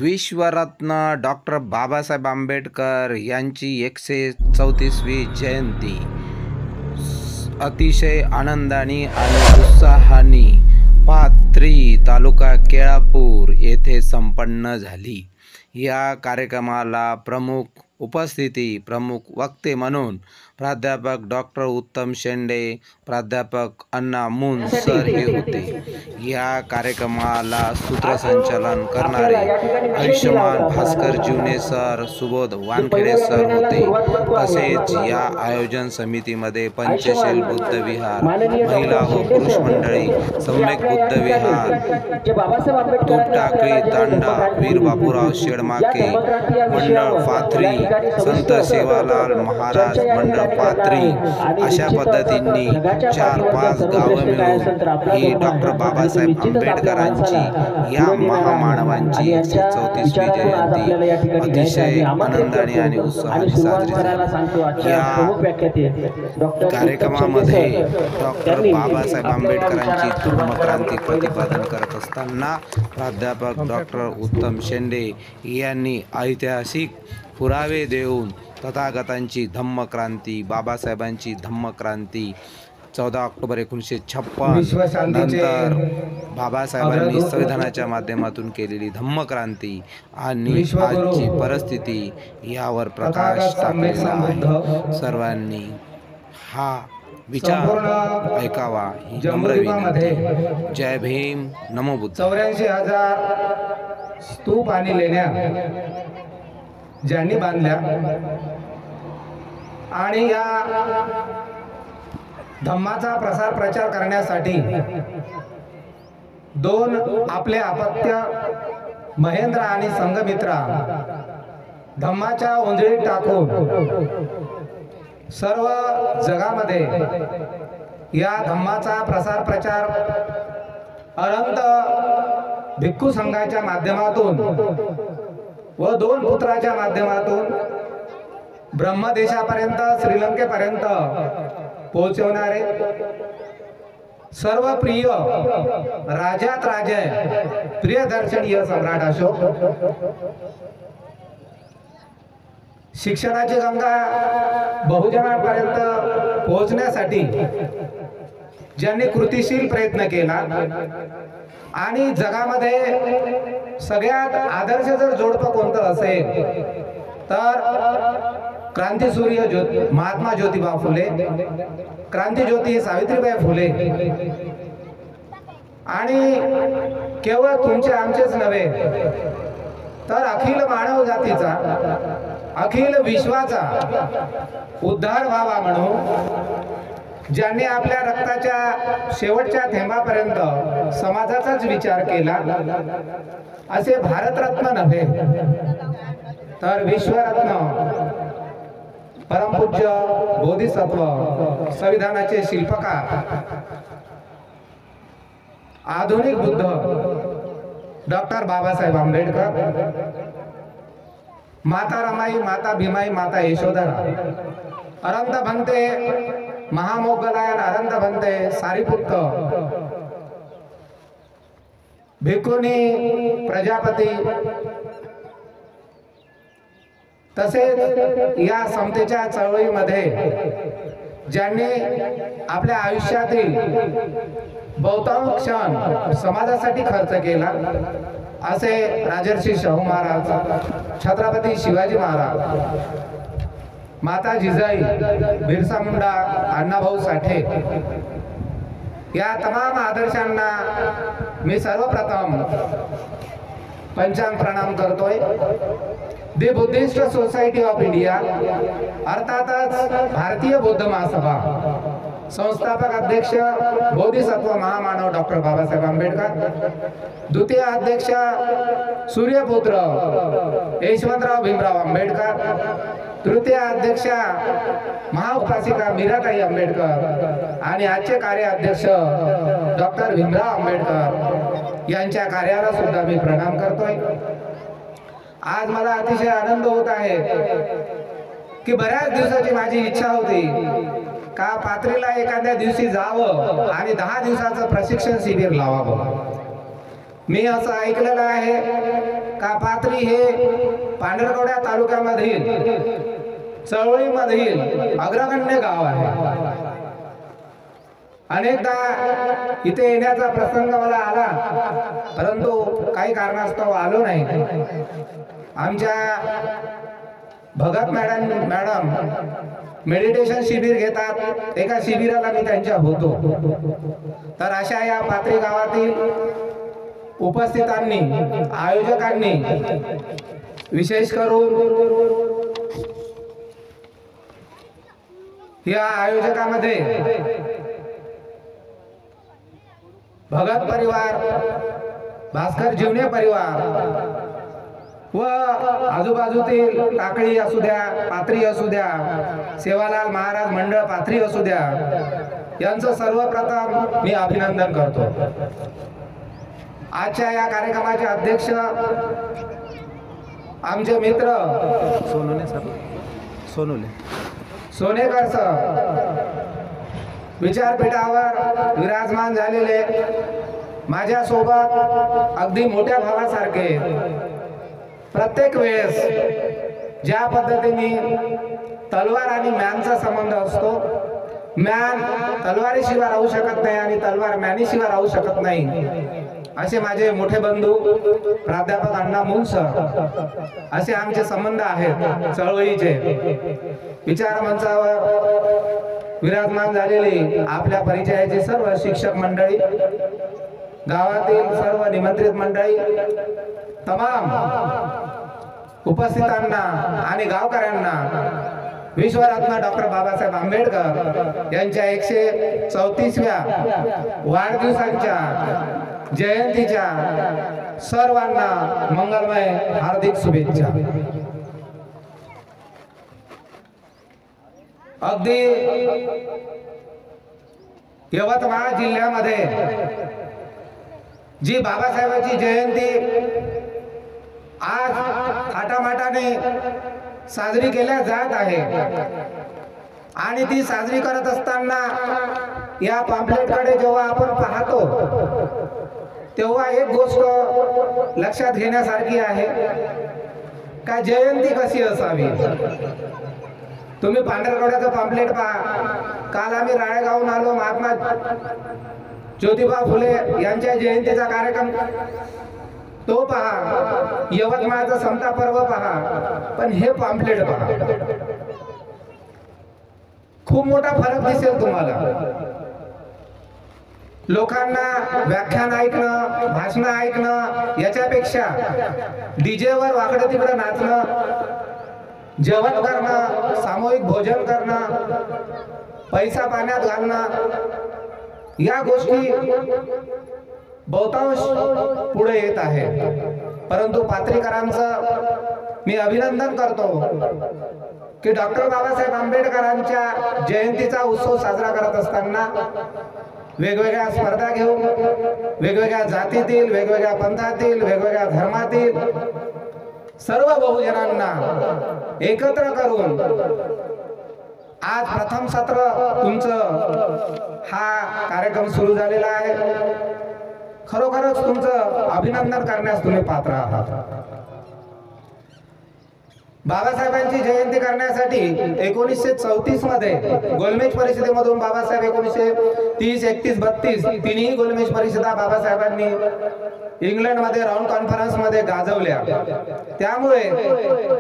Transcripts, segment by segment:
विश्वरत्न doctor Babasaheb Ambedkar यांची 134वी जयंती अतिशय आनंदाने आणि उत्साहाने पाथरी तालुका केळापूर येथे संपन्न झाली। या कार्यक्रमाला प्रमुख वक्ते म्हणून प्राध्यापक डॉक्टर उत्तम शेंडे, प्राध्यापक अण्णा मुन सर हे होते। या कार्यक्रमाला सूत्रसंचालन करणारे आयुष्यमान भास्कर जीवने सर, सुबोध वानखेडे सर होते। तसेच या आयोजन समितीमध्ये पंचशील बुद्ध विहार, महिला व पुरुष मंडळी, सम्यक बुद्ध विहार, तोपटाकळी तांडा, वीर बापूराव शेडमाके मंडळ पाथरी, संत सेवालाल महाराज मंडळ पाथरी, अशा पद्धतीने 4-5 गावं मिळून ही डॉक्टर बाबासाहेब आंबेडकरांची या महामानवांची 134वी जयंती अतिशय आनंदाने आणि उत्साहाने साजरी झाली। या कार्यक्रमामध्ये डॉक्टर बाबासाहेब आंबेडकरांची धर्मक्रांती प्रतिपादन करत असताना प्राध्यापक डॉक्टर उत्तम शेंडे यांनी ऐतिहासिक पुरावे देऊन तथागतांची धम्मक्रांती, बाबासाहेबांची धम्मक्रांती 14 ऑक्टोबर 1956 नंतर बाबासाहेबांनी संविधानाच्या माध्यमातून केलेली धम्मक्रांती आणि आजची परिस्थिती यावर प्रकाश टाकलेला आहे। सर्वांनी हा विचार ऐकावा ही नम्र विनंती। जय भीम, नमो बुद्ध। 84,000 स्तूप आणि लेण्या ज्यांनी बांधल्या आणि या धम्माचा प्रसार प्रचार करण्यासाठी 2 आपले अपत्य महेंद्र आणि संघमित्रा धम्माच्या उंजळीत टाकून सर्व जगामध्ये या धम्माचा प्रसार प्रचार अनंत भिक्खू संघाच्या माध्यमातून व 2 पुत्राच्या माध्यमातून ब्रह्मदेशापर्यंत, श्रीलंकेपर्यंत पोहोचवणारे सर्व प्रिय राजात राजे प्रियदर्शनीय सम्राट अशोक, शिक्षणाची गंगा बहुजनांपर्यंत पोहोचण्यासाठी ज्यांनी कृतिशील प्रयत्न केला आणि जगामध्ये सगळ्यात आदर्श जर जोडपं कोणतं असेल तर क्रांतीसूर्य महात्मा ज्योतिबा फुले, क्रांतीज्योती सावित्रीबाई फुले आणि केवळ तुमचे आमचेच नव्हे तर अखिल मानव जातीचा, अखिल विश्वाचा उद्धार व्हावा म्हणून ज्यांनी आपल्या रक्ताच्या शेवटच्या थेंबापर्यंत समाजाचाच विचार केला, असे भारतरत्न नव्हे तर विश्वरत्न परमपूज्य बोधिसत्व, संविधानाचे शिल्पकार, आधुनिक बुद्ध डॉक्टर बाबासाहेब आंबेडकर, माता रमाई, माता भीमाई, माता यशोधरा, अनंत भंते महामोगलायन, अनंत भंते सारीपुत्त, भिक्खुनी प्रजापती, तसेच या समतेच्या चळवळीमध्ये ज्यांनी आपल्या आयुष्यातील बहुतांश क्षण समाजासाठी खर्च केला असे राजर्षी शाहू महाराज, छत्रपती शिवाजी महाराज, माता जिजाई, बिरसा मुंडा, अण्णाभाऊ साठे या तमाम आदर्शांना मी सर्वप्रथम पंचांग प्रणाम करतोय। दी बुद्धिस्ट सोसायटी ऑफ इंडिया अर्थातच भारतीय बौद्ध महासभा संस्थापक अध्यक्ष बोधिसत्व महामानव डॉक्टर बाबासाहेब आंबेडकर, द्वितीय अध्यक्ष सूर्यपुत्र यशवंतराव भीमराव आंबेडकर, तृतीय अध्यक्ष महाउपासिका मीराताई आंबेडकर आणि आजचे कार्याध्यक्ष डॉक्टर भीमराव आंबेडकर यांच्या कार्याला सुद्धा मी प्रणाम करतोय। आज मला अतिशय आनंद होत आहे की बऱ्याच दिवसाची माझी इच्छा होती का पाथरीला एखाद्या दिवशी जावं आणि 10 दिवसाचं प्रशिक्षण शिबिर लावावं। मी असं ऐकलेलं आहे का पाथरी हे पांढरकवडा तालुक्यामधील चळवळीमधील अग्रगण्य गाव आहे. अनेकदा इथे येण्याचा प्रसंग मला आला, परंतु काही कारणास्तव आलो नाही. आमच्या भगत मॅडम मेडिटेशन शिबिर घेतात, एका शिबिराला मी त्यांच्या होतो. तर अशा या पाथरी गावातील उपस्थितांनी, आयोजकांनी विशेष करून या आयोजकामध्ये भगत परिवार, भास्कर जीवने परिवार व आजूबाजूतील टाकळी असू द्या, पाथरी असू द्या, सेवालाल महाराज मंडळ पाथरी असू द्या, यांचं सर्वप्रथम मी अभिनंदन करतो. आजच्या या कार्यक्रमाचे अध्यक्ष आमचे मित्र सोनेकर सर, विचारपीठावर विराजमान झालेले, माझ्यासोबत अगदी मोठ्या भावासारखे, प्रत्येक वेळेस ज्या पद्धतीने तलवार आणि म्यानचा संबंध असतो, म्यान तलवारीशिवाय राहू शकत नाही आणि तलवार म्यानीशिवाय राहू शकत नाही, असे माझे मोठे बंधू प्राध्यापक अण्णा मूल सर, असे आमचे संबंध आहेत चळवळीचे. विचार मंचावर विराजमान झालेली आपल्या परिचयाची सर्व शिक्षक मंडळी, गावातील सर्व निमंत्रित मंडळी, तमाम उपस्थितांना आणि गावकऱ्यांना विश्वरत्न डॉक्टर बाबासाहेब आंबेडकर यांच्या 134व्या वाढदिवसाच्या जयंतीच्या सर्वांना मंगलमय हार्दिक शुभेच्छा. अगदी यवतमाळ जिल्ह्यामध्ये जी बाबासाहेबांची जयंती आज थाटामाटाने साजरी केल्या जात आहे आणि ती साजरी करत असताना या पॅम्पलेटकडे जेव्हा आपण पाहतो तेव्हा एक गोष्ट लक्षात घेण्यासारखी आहे का जयंती कशी असावी. तुम्ही पांढरकवड्याचं पॅम्पलेट पहा. काल आम्ही राळेगावहून आलो, महात्मा ज्योतिबा फुले यांच्या जयंतीचा कार्यक्रम तो पहा, यवतमाळचा समता पर्व पहा, पण हे पॅम्पलेट पहा, खूप मोठा फरक दिसेल तुम्हाला. लोकांना व्याख्यान ऐकणं, भाषण ऐकणं याच्यापेक्षा डीजेवर वाकडं तिकडं नाचणं, जेवण करणं, सामूहिक भोजन करणं, पैसा पाण्यात घालणं, या गोष्टी बहुतांश पुढे येत आहे. परंतु पाथरीकरांचं मी अभिनंदन करतो की डॉक्टर बाबासाहेब आंबेडकरांच्या जयंतीचा उत्सव साजरा करत असताना वेगवेगळ्या स्पर्धा घेऊन, वेगवेगळ्या जातीतील, वेगवेगळ्या पंथातील, वेगवेगळ्या धर्मातील सर्व बहुजनांना एकत्र करून आज प्रथम सत्र तुमचं हा कार्यक्रम सुरू झालेला आहे. खरोखरच तुमचं अभिनंदन करण्यास तुम्ही पात्र आहात. बाबासाहेबांची जयंती करण्यासाठी 1934 मध्ये गोलमेज परिषदेमधून बाबासाहेब 1930, 31, 32 तिन्ही गोलमेज परिषदा बाबासाहेबांनी इंग्लंडमध्ये राऊंड कॉन्फरन्स मध्ये गाजवल्या. त्यामुळे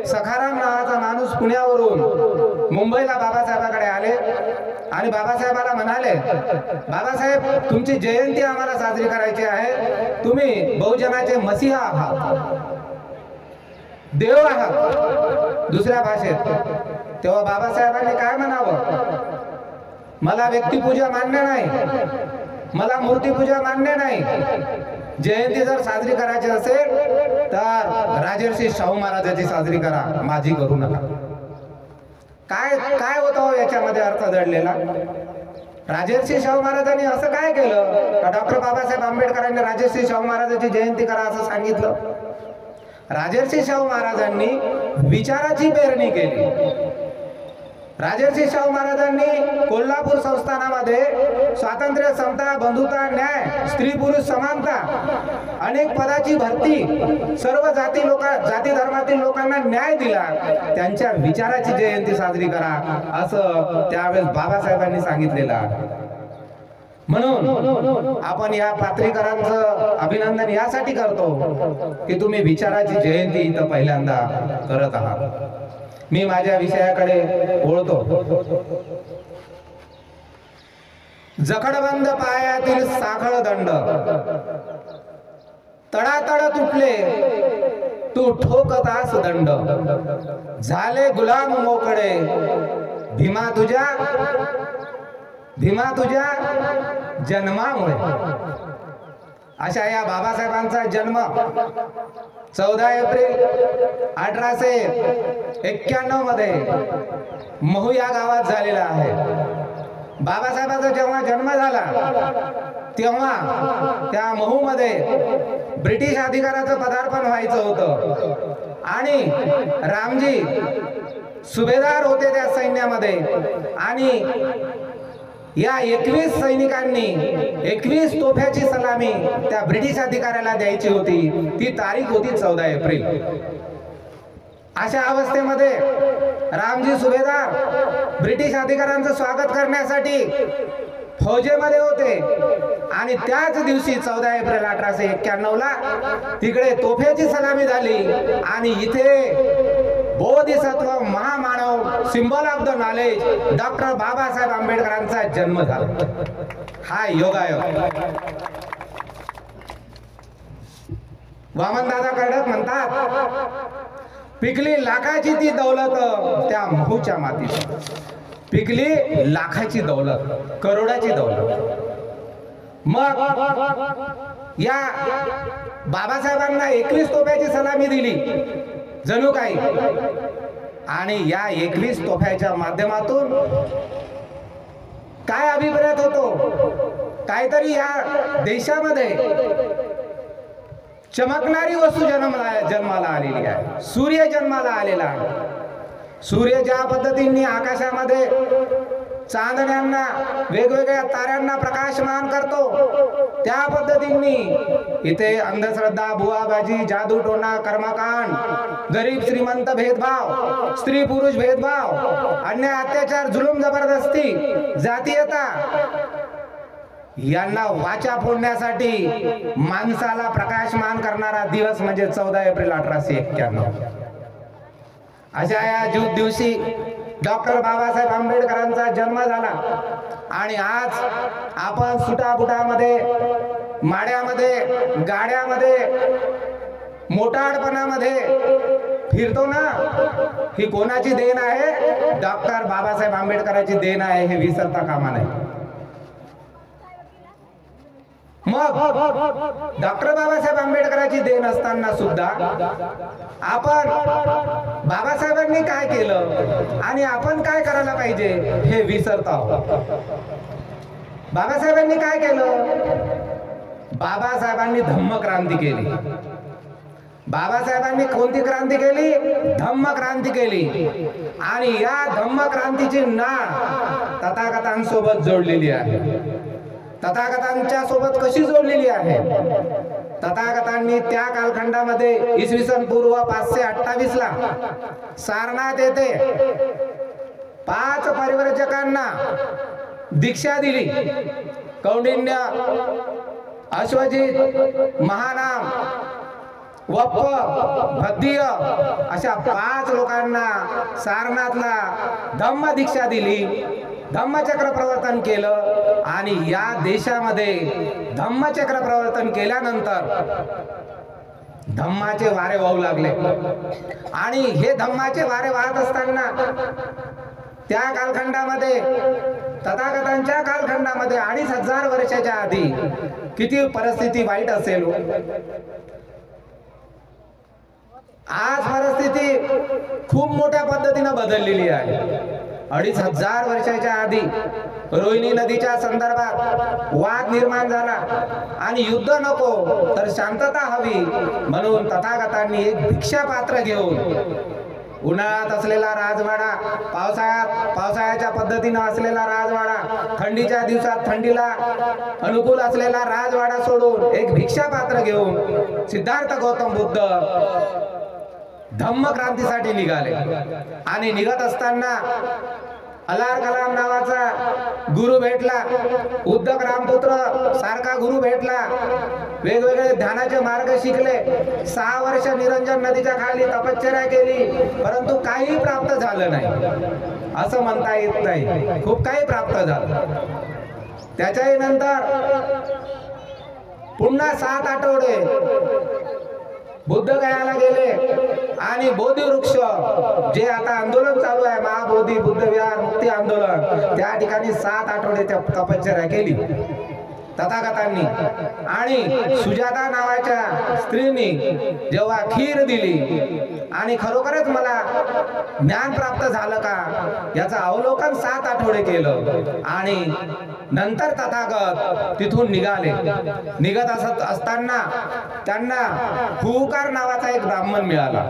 सखाराम नावाचा माणूस पुण्यावरून मुंबईला बाबासाहेबांकडे आले आणि बाबासाहेबाला म्हणाले, बाबासाहेब तुमची जयंती आम्हाला साजरी करायची आहे, तुम्ही बहुजनाचे मसीहा आहात, देव आहात दुसऱ्या भाषेत. तेव्हा बाबासाहेबांनी काय म्हणावं, मला व्यक्तिपूजा मान्य नाही, मला मूर्तीपूजा मान्य नाही, जयंती जर साजरी करायची असेल तर राजर्षी शाहू महाराजांची साजरी करा, माझी करू नका. काय काय होतं याच्यामध्ये अर्थ दडलेला. राजर्षी शाहू महाराजांनी असं काय केलं का डॉक्टर बाबासाहेब आंबेडकरांनी राजर्षी शाहू महाराजांची जयंती करा असं सांगितलं. राजर्षी शाहू महाराजांनी विचाराची पेरणी केली. राजर्षी शाहू महाराजांनी कोल्हापूर संस्थानामध्ये स्वातंत्र्य, समता, बंधुता, न्याय, स्त्री पुरुष समानता अनेक पदाची भरती, सर्व जाती धर्मातील लोकांना न्याय दिला, त्यांच्या विचाराची जयंती साजरी करा असं त्यावेळेस बाबासाहेबांनी सांगितलेलं आहे. म्हणून आपण या पात्रीकरांचं अभिनंदन यासाठी करतो की तुम्ही विचाराची जयंती इथं पहिल्यांदा करत आहात. मी माझ्या विषयाकडे वळतो. जखडबंद पायातील साखळ दंड, तडातड तुटले तू ठोकतास दंड, झाले गुलाम मोकळे भीमा तुझ्या जन्मामुळे. अशा या बाबासाहेबांचा जन्म 14 एप्रिल 1891 मध्ये महू या गावात झालेला आहे. बाबासाहेबांचा जेव्हा जन्म झाला तेव्हा त्या महू मध्ये ब्रिटिश अधिकाऱ्याचं पदार्पण व्हायचं होतं आणि रामजी सुभेदार होते त्या सैन्यामध्ये आणि या 21 सैनिकांनी 21 तोफ्याची सलामी त्या ब्रिटिश अधिकाऱ्याला द्यायची होती. ती तारीख होती 14 एप्रिल. अशा अवस्थेमध्ये रामजी सुभेदार ब्रिटिश अधिकाऱ्यांचं स्वागत करण्यासाठी फौजेमध्ये होते आणि त्याच दिवशी 14 एप्रिल 1891 ला तिकडे तोफेची सलामी झाली आणि इथे बोधिसत्व महामानव symbol of the knowledge doctor Babasaheb आंबेडकरांचा जन्म झाला. हा योगायोग. वामनदादा कर्डक म्हणतात पिकली लाखाची ती दौलत त्या महूच्या मातीत. पिकली लाखाची दौलत, करोडाची दौलत. मग या बाबासाहेबांना 21 तोफ्याची सलामी दिली जणू काही आणि या 21 तोफ्याच्या माध्यमातून काय अभिप्राय होतो, काहीतरी या देशामध्ये चमकणारी वस्तू जन्माला आलेली आहे. सूर्य जन्माला आलेला आहे. सूर्य ज्या पद्धतीने आकाशामध्ये चांदण्यांना वेगवेगळ्या ताऱ्यांना प्रकाशमान करतो त्या पद्धतीने इथे अंधश्रद्धा, बुवाबाजी, जादूटोणा, कर्मकांड, गरीब श्रीमंत भेदभाव, स्त्री पुरुष भेदभाव, अन्याय अत्याचार, जुलूम जबरदस्ती, जातीयता यांना वाचा फोडण्यासाठी माणसाला प्रकाशमान करणारा दिवस म्हणजे 14 एप्रिल 1891. अशा या दिवशी डॉक्टर बाबासाहेब आंबेडकरांचा जन्म झाला आणि आज आपण सुटाबुटामध्ये, माड्यामध्ये, गाड्यामध्ये, मोटाडपणामध्ये फिरतो ना, ही कोणाची देण आहे? डॉक्टर बाबासाहेब आंबेडकरांची देण आहे, हे विसरता कामा नये. मग डॉक्टर बाबासाहेब आंबेडकरांची देण असताना सुद्धा आपण बाबासाहेबांनी काय केलं आणि आपण काय करायला पाहिजे हे विसरत आहोत. बाबासाहेबांनी काय केलं? बाबासाहेबांनी धम्मक्रांती केली. बाबासाहेबांनी कोणती क्रांती केली? धम्मक्रांती केली. आणि या धम्मक्रांतीची नाळ तथागतांसोबत जोडलेली आहे. तथागतांच्या सोबत कशी जोडलेली आहे? तथागतांनी त्या कालखंडामध्ये इसवी सन पूर्व 528 ला सारनाथ येथे 5 परिव्राजकांना दीक्षा दिली. कौंडिन्य, अश्वजित, महानाम, वप्प, भद्दिय अशा 5 लोकांना सारनाथला धम्म दीक्षा दिली. धम्मचक्र प्रवर्तन केलं आणि या देशामध्ये धम्मचक्र प्रवर्तन केल्यानंतर धम्माचे वारे वाहू लागले. आणि हे धम्माचे वारे वाहत असताना त्या कालखंडामध्ये, तथागतांच्या कालखंडामध्ये 2500 वर्षाच्या आधी किती परिस्थिती वाईट असेल. आज परिस्थिती खूप मोठ्या पद्धतीने बदललेली आहे. 2500 वर्षाच्या आधी रोहिणी नदीच्या संदर्भात वाद निर्माण झाला आणि युद्ध नको तर शांतता हवी म्हणून तथागतांनी एक भिक्षा पात्र घेऊन उन्हाळ्यात असलेला राजवाडा, पावसाळ्याच्या पद्धतीनं असलेला राजवाडा, थंडीच्या दिवसात थंडीला अनुकूल असलेला राजवाडा सोडून एक भिक्षा पात्र घेऊन सिद्धार्थ गौतम बुद्ध धम्म क्रांतीसाठी निघाले. आणि निघत असताना अलार कलाम नावाचा गुरु भेटला, उद्धक रामपुत्र सारखा गुरु भेटला. वेगवेगळे ध्यानाचे मार्ग शिकले. 6 वर्ष निरंजन नदीच्या खाली तपश्चर्या केली, परंतु काही प्राप्त झालं नाही असं म्हणता येत नाही. खूप काही प्राप्त झालं. त्याच्याही नंतर पुन्हा 7 आठवडे बुद्ध गयाला गेले आणि बोधी वृक्ष, जे आता आंदोलन चालू आहे महाबोधी बुद्ध विहार मुक्ती आंदोलन, त्या ठिकाणी 7 आठवड्याच्या तपश्चर्या केली तथागतांनी. आणि सुजाता नावाच्या स्त्रीनी जेव्हा खीर दिली आणि खरोखरच मला ज्ञान प्राप्त झालं का याचं अवलोकन 7 आठवडे केलं. आणि नंतर तथागत तिथून निघाले. निघत असताना त्यांना हुकार नावाचा एक ब्राह्मण मिळाला.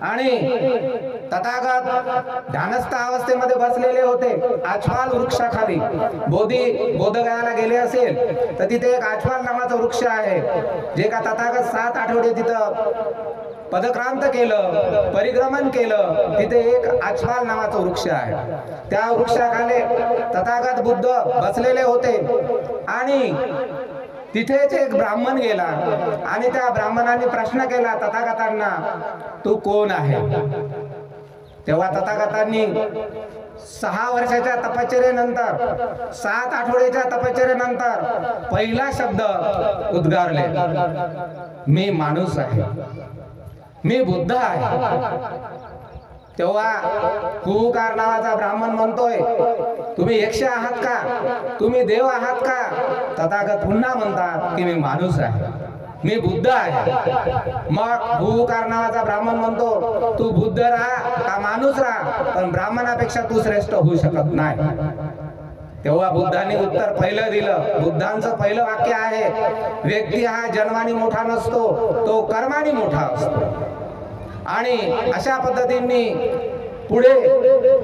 आणि तथागत ध्यानस्थ अवस्थेमध्ये बसलेले होते आच्छवाल वृक्षाखाली. बोधगयाला गेले असेल तर तिथे एक आच्छवाल नावाचा वृक्ष आहे, जे का तथागत 7 आठवडे तिथं पदक्रांत केलं, परिक्रमण केलं. तिथे एक आच्छवाल नावाचा वृक्ष आहे. त्या वृक्षाखाली तथागत बुद्ध बसलेले होते. आणि तिथेच एक ब्राह्मण गेला आणि त्या ब्राह्मणाने प्रश्न केला तथागतांना, तू कोण आहे? तेव्हा तथागतांनी 6 वर्षाच्या तपश्चर्येनंतर, 7 आठवड्याच्या तपश्चर्येनंतर पहिला शब्द उद्गारले, मी माणूस आहे, मी बुद्ध आहे. तेव्हा हुकार नावाचा ब्राह्मण म्हणतोय, तुम्ही यक्ष आहात का? तुम्ही देव आहात का? तथागत पुन्हा म्हणतात की मी माणूस आहे, मी बुद्ध आहे. मग हुकार नावाचा ब्राह्मण म्हणतो, तू बुद्ध राहा का माणूस राहा, पण ब्राह्मणापेक्षा तू श्रेष्ठ होऊ शकत नाही. तेव्हा बुद्धांनी उत्तर पहिलं दिलं. बुद्धांचं पहिलं वाक्य आहे, व्यक्ती हा जन्माने मोठा नसतो, तो कर्माने मोठा असतो. आणि अशा पद्धतीने पुढे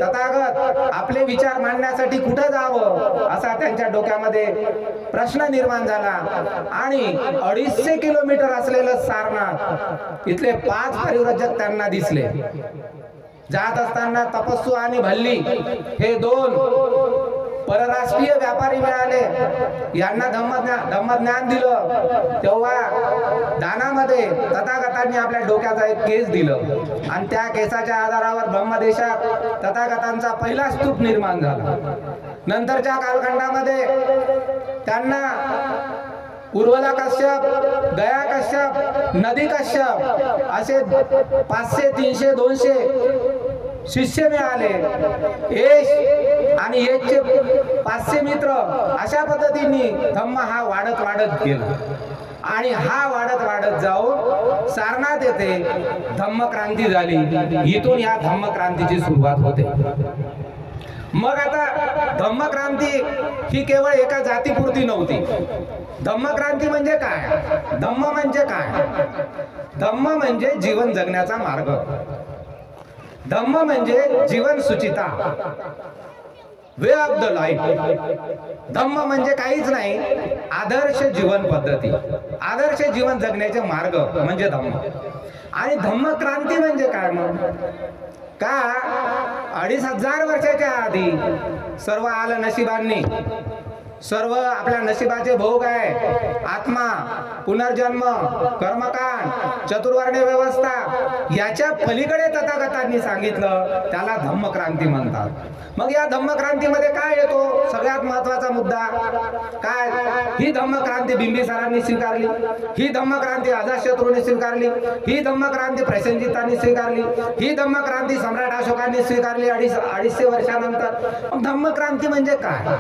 तथागत आपले विचार मांडण्यासाठी कुठं जावं असा त्यांच्या डोक्यामध्ये प्रश्न निर्माण झाला. आणि 250 किलोमीटर असलेलं सारनाथ, इथले 5 परिव्राजक त्यांना दिसले. जात असताना तपस्सू आणि भल्ली हे 2 परराष्ट्रीय व्यापारी मिळाले. यांना धम्मज्ञान दिलं. तेव्हा दानामध्ये तथागतांनी आपल्या डोक्याचा एक केस दिलं आणि त्या केसाच्या आधारावर ब्रह्मदेशात तथागतांचा पहिला स्तूप निर्माण झाला. नंतरच्या कालखंडामध्ये त्यांना उर्वला कश्यप, गया कश्यप, नदी कश्यप असे 500, 300, 200 शिष्य मिळाले. यश आणि यशचे 500 मित्र. अशा पद्धतीने धम्म हा वाढत गेला. आणि हा वाढत जाऊन सारनाथ येथे धम्मक्रांती झाली. इथून या धम्मक्रांतीची सुरुवात होते. मग आता धम्मक्रांती ही केवळ एका जातीपुरती नव्हती. धम्मक्रांती म्हणजे काय? धम्म म्हणजे काय? धम्म म्हणजे जीवन जगण्याचा मार्ग. धम्म म्हणजे जीवन सुचिता, वे ऑफ द लाईफ. धम्म म्हणजे काहीच नाही, आदर्श जीवन पद्धती, आदर्श जीवन जगण्याचे मार्ग म्हणजे धम्म. आणि धम्मक्रांती म्हणजे काय? मग का 2500 वर्षाच्या आधी सर्व आलं नशिबांनी, सर्व आपल्या नशिबाचे भोग आहे, आत्मा, पुनर्जन्म, कर्मकांड, चतुर्वर्ण्य व्यवस्था, याच्या पलीकडे तथागतांनी सांगितलं, त्याला धम्मक्रांती म्हणतात. मग या धम्मक्रांतीमध्ये काय येतो? सगळ्यात महत्वाचा मुद्दा काय? ही धम्मक्रांती बिंबिसारांनी स्वीकारली, ही धम्मक्रांती अजातशत्रूने स्वीकारली, ही धम्मक्रांती प्रसेनजितांनी स्वीकारली, ही धम्मक्रांती सम्राट अशोकांनी स्वीकारली 250 वर्षानंतर. धम्मक्रांती म्हणजे काय?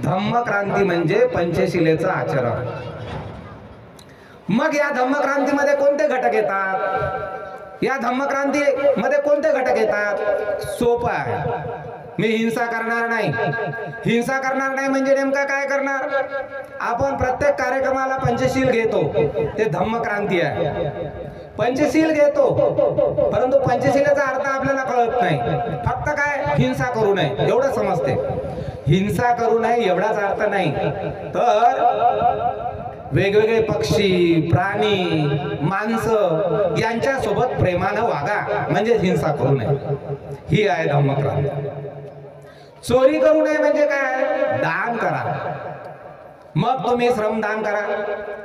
धम्मक्रांती म्हणजे पंचशिलेचं आचरण. मग या धम्मक्रांतीमध्ये कोणते घटक येतात? या धम्मक्रांतीमध्ये कोणते घटक येतात? सोपं आहे. मी हिंसा करणार नाही. हिंसा करणार नाही म्हणजे नेमका काय करणार? आपण प्रत्येक कार्यक्रमाला पंचशील घेतो, ते धम्मक्रांती आहे. पंचशील घेतो, परंतु पंचशीलाचा अर्थ आपल्याला कळत नाही. फक्त काय, हिंसा करू नये एवढं समजते. हिंसा करू नये एवढाच अर्थ नाही, तर वेगवेगळे पक्षी, प्राणी, माणसं यांच्या सोबत प्रेमानं वागा, म्हणजे हिंसा करू नये. ही आहे धम्मक्रांती. चोरी करू नये म्हणजे काय, दान करा. मग तुम्ही श्रमदान करा,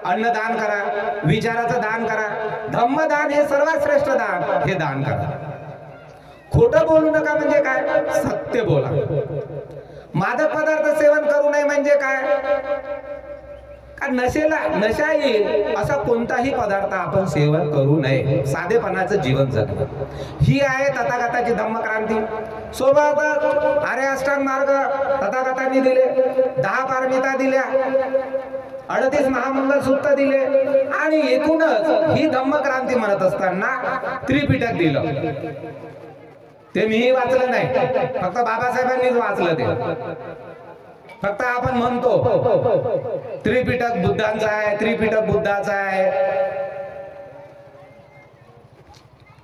अन्नदान करा, विचाराचं दान करा. धम्मदान हे सर्वात श्रेष्ठ दान, हे दान करा. खोटं बोलू नका म्हणजे काय, सत्य बोला. मादक पदार्थ सेवन करू नये म्हणजे काय, का नशा येईल असा कोणताही पदार्थ आपण सेवन करू नये. साधेपणाचं जीवन जगणं, ही आहे तथागताची धम्मक्रांती. सोबतच आर्य अष्टांग मार्ग तथागतांनी दिले, 10 पारमिता दिल्या, 38 महामंगल सूत्र दिले, आणि एकूणच ही धम्मक्रांती म्हणत असताना त्रिपिटक दिलं. ते मीही वाचलं नाही, फक्त बाबासाहेबांनीच वाचलं. ते फक्त आपण म्हणतो त्रिपिटक बुद्धांचा आहे, त्रिपिटक बुद्धाचा आहे.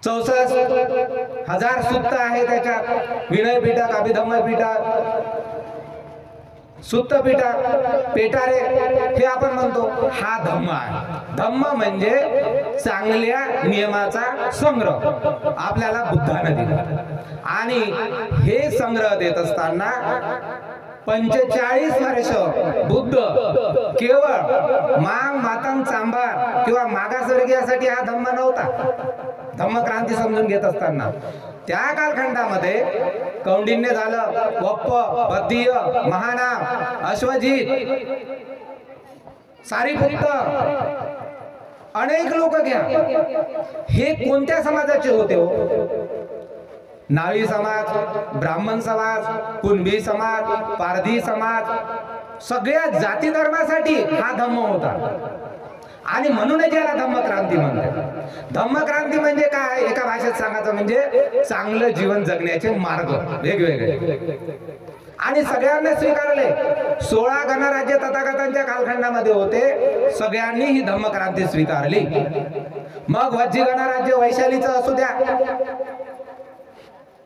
64,000 सूक्त आहे त्याच्यात. विनय पिटक, अभिधम्म पिटक, सुत्त पिटक, पेटारे, हे आपण म्हणतो. हा धम्म आहे. धम्म म्हणजे चांगल्या नियमाचा संग्रह आपल्याला बुद्धाने दिला. आणि हे संग्रह देत असताना 45 वर्ष बुद्ध केवळ मांग मातंग चांभार किंवा मागासवर्गीयासाठी हा धम्म नव्हता. धम्मक्रांती समजून घेत असताना त्या कालखंडामध्ये कौंडिन्य झालं, वप्प, बद्धीय, महानाम, अश्वजित, सारीपुत्त, अनेक लोक घ्या. हे कोणत्या समाजाचे होते हो? नावी समाज, ब्राह्मण समाज, कुणबी समाज, पारधी समाज, सगळ्या जाती धर्मासाठी हा धम्म होता. आणि म्हणूनच याला धम्मक्रांती म्हणतात. धम्मक्रांती म्हणजे काय, एका भाषेत सांगायचं म्हणजे चांगलं जीवन जगण्याचे मार्ग वेगवेगळे, आणि सगळ्यांना स्वीकारले. 16 गणराज्य तथागतांच्या कालखंडामध्ये होते, सगळ्यांनी ही धम्मक्रांती स्वीकारली. मग वज्जी गणराज्य वैशालीचं असू द्या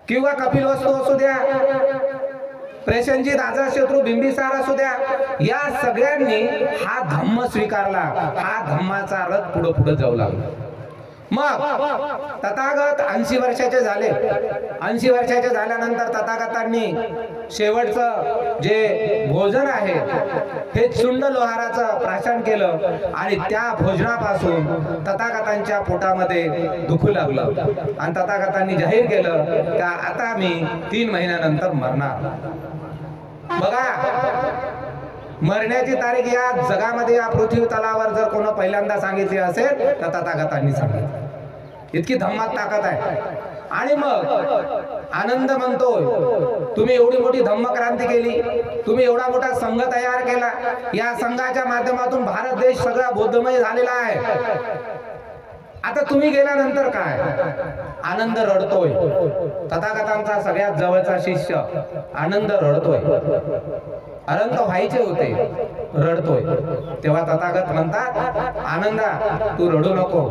किंवा कपिलवस्तू असू द्या, प्रेषणजीत, अजातशत्रू, बिंबिसार असू द्या, या सगळ्यांनी हा धम्म स्वीकारला. हा धम्माचा रथ पुढे पुढे जाऊ लागला. मग तथागत 80 वर्षाचे झाले. 80 वर्षाचे झाल्यानंतर तथागतांनी शेवटचं जे भोजन आहे हे चुंड लोहाराचं प्राशन केलं, आणि त्या भोजनापासून तथागतांच्या पोटामध्ये दुखू लागलं. आणि तथागतांनी जाहीर केलं की आता मी 3 महिन्यानंतर मरणार. बघा, मरण्याची तारीख या जगामध्ये, या पृथ्वी तलावर जर कोण पहिल्यांदा सांगितली असेल तर तथागतांनी सांगितलं. इतकी धम्मात ताकद आहे. आणि मग आनंद म्हणतोय, तुम्ही एवढी मोठी धम्मक्रांती केली, तुम्ही एवढा मोठा संघ तयार केला, या संघाच्या माध्यमातून भारत देश सगळा बौद्धमय झालेला आहे. आता तुम्ही गेल्यानंतर काय? आनंद रडतोय. तथागतांचा सगळ्यात जवळचा शिष्य आनंद रडतोय. अनंत व्हायचे होते, रडतोय. तेव्हा तथागत म्हणतात, आनंदा तू रडू नको.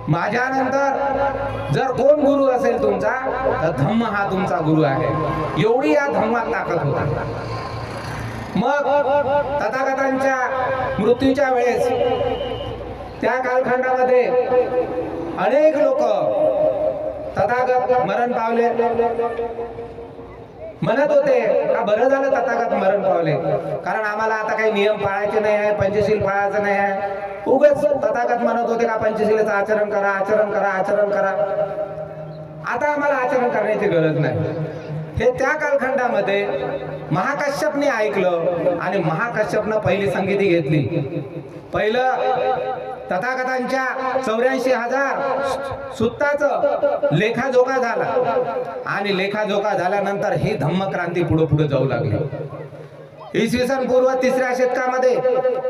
माझ्यानंतर जर कोण गुरु असेल तुमचा, तर धम्म हा तुमचा गुरु आहे. एवढी या धम्मात ताकद होती. मग तथागतांच्या मृत्यूच्या वेळेस त्या कालखंडामध्ये अनेक लोक तथागत मरण पावले. म्हणत होते का बरं झालं तथागत मरण पावले, कारण आम्हाला आता काही नियम पाळायचे नाही आहे, पंचशील पाळायचं नाही आहे. उगाच तथागत म्हणत होते का पंचशीलाचं आचरण करा, आचरण करा, आचरण करा. आता आम्हाला आचरण करण्याची गरज नाही. हे त्या कालखंडामध्ये महाकश्यपने ऐकलं, आणि महाकश्यपनं पहिली संगीती घेतली. पहिलं तथागतांच्या 84,000 सुत्ताचं लेखाजोखा झाला, आणि लेखाजोखा झाल्यानंतर ही धम्मक्रांती पुढे पुढे जाऊ लागली. इसवी सन पूर्व 3ऱ्या शतकामध्ये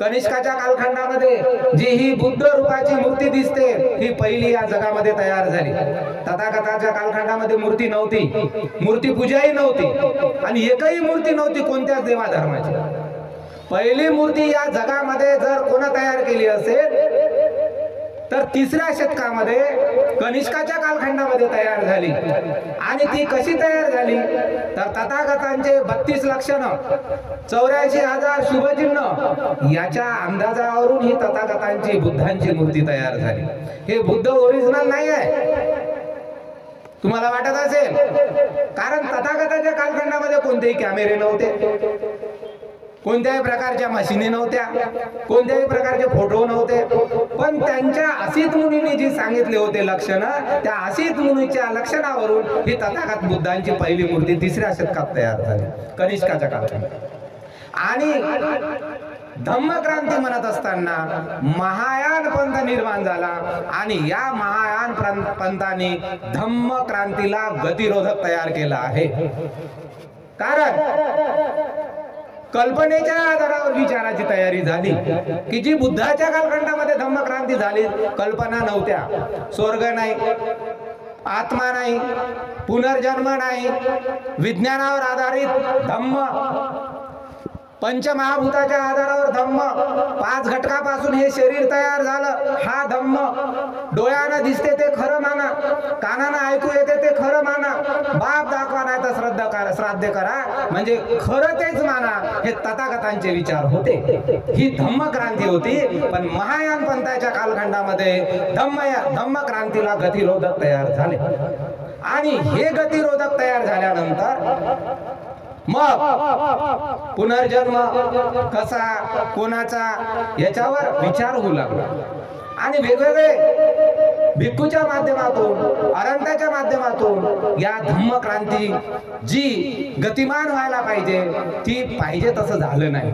कनिष्काच्या कालखंडामध्ये जी ही बुद्ध रूपाची मूर्ती दिसते, ही पहिली या जगामध्ये तयार झाली. तथागताच्या कालखंडामध्ये मूर्ती नव्हती, मूर्ती पूजाही नव्हती, आणि एकही मूर्ती नव्हती कोणत्याच देवा धर्माची. पहिली मूर्ती या जगामध्ये जर कोण तयार केली असेल तर तिसऱ्या शतकामध्ये कनिष्काच्या कालखंडामध्ये तयार झाली. आणि ती कशी तयार झाली तर तथागतांचे 32 लक्षणं, 84,000 शुभचिन्ह याच्या अंदाजावरून ही तथागतांची बुद्धांची मूर्ती तयार झाली. हे बुद्ध ओरिजिनल नाही आहे, तुम्हाला वाटत असेल, कारण तथागताच्या कालखंडामध्ये कोणतेही कॅमेरे नव्हते, कोणत्याही प्रकारच्या मशिनी नव्हत्या, कोणत्याही प्रकारचे फोटो नव्हते. पण त्यांच्या असित मुनींनी जी सांगितले होते लक्षणं, त्या असित मुनीच्या लक्षणावरून ही तथागत बुद्धांची पहिली मूर्ती 3ऱ्या शतकात तयार झाली, कनिष्काच्या कालखंडात. आणि धम्मक्रांती म्हणत असताना महायान पंथ निर्माण झाला आणि या महायान पंथाने धम्मक्रांतीला गतिरोधक तयार केला आहे. कारण कल्पनेच्या आधारावर विचाराची तयारी झाली की जी बुद्धाच्या कालखंडामध्ये धम्मक्रांती झाली, कल्पना नव्हत्या, स्वर्ग नाही, आत्मा नाही, पुनर्जन्म नाही, विज्ञानावर आधारित धम्म, पंचमहाभूताच्या आधारावर धम्म, 5 घटकापासून हे शरीर तयार झालं, हा धम्म. डोळ्यानं दिसते ते खरं माना, कानानं ऐकू येते ते खरं माना, बाप दाखवा नाही तर श्राद्ध करा, म्हणजे खरं तेच माना, हे तथागतांचे विचार होते. ही धम्मक्रांती होती. पण महायान पंथाच्या कालखंडामध्ये धम्मक्रांतीला गतिरोधक तयार झाले. आणि हे गतिरोधक तयार झाल्यानंतर मग पुनर्जन्म कसा, कोणाचा, याच्यावर विचार होऊ लागला. आणि वेगवेगळे भिक्खूच्या माध्यमातून, अरंताच्या माध्यमातून या धम्मक्रांती जी गतिमान व्हायला पाहिजे ती पाहिजे तसं झालं नाही.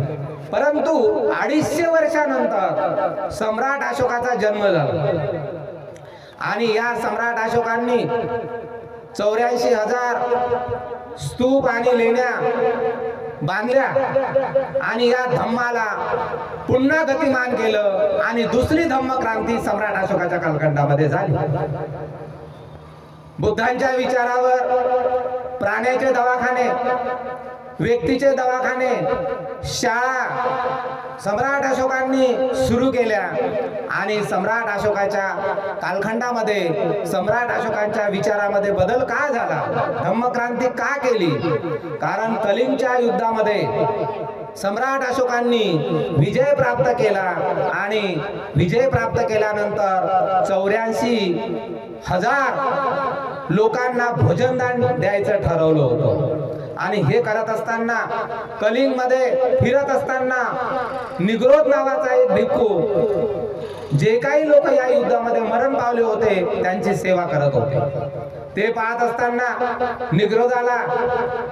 परंतु 250 वर्षानंतर सम्राट अशोकाचा जन्म झाला आणि या सम्राट अशोकांनी 84,000 स्तूप आणि लेण्या बांधल्या आणि या धम्माला पुन्हा गतिमान केलं आणि दुसरी धम्मक्रांती सम्राट अशोकाच्या कालखंडामध्ये झाली. बुद्धांच्या विचारावर प्राण्याचे दवाखाने, व्यक्तीचे दवाखाने, शाळा सम्राट अशोकांनी सुरू केल्या. आणि सम्राट अशोकाच्या कालखंडामध्ये सम्राट अशोकांच्या विचारामध्ये बदल का झाला, धम्मक्रांती का केली? कारण कलिंगच्या युद्धामध्ये सम्राट अशोकांनी विजय प्राप्त केला आणि विजय प्राप्त केल्यानंतर 84,000 लोकांना भोजनदान द्यायचं ठरवलं होतं. आणि हे करत असताना कलिंग मध्ये फिरत असताना निग्रोध नावाचा एक भिक्खू जे काही लोक या युद्धामध्ये मरण पावले होते त्यांची सेवा करत होते. ते पाहत असताना निग्रोधाला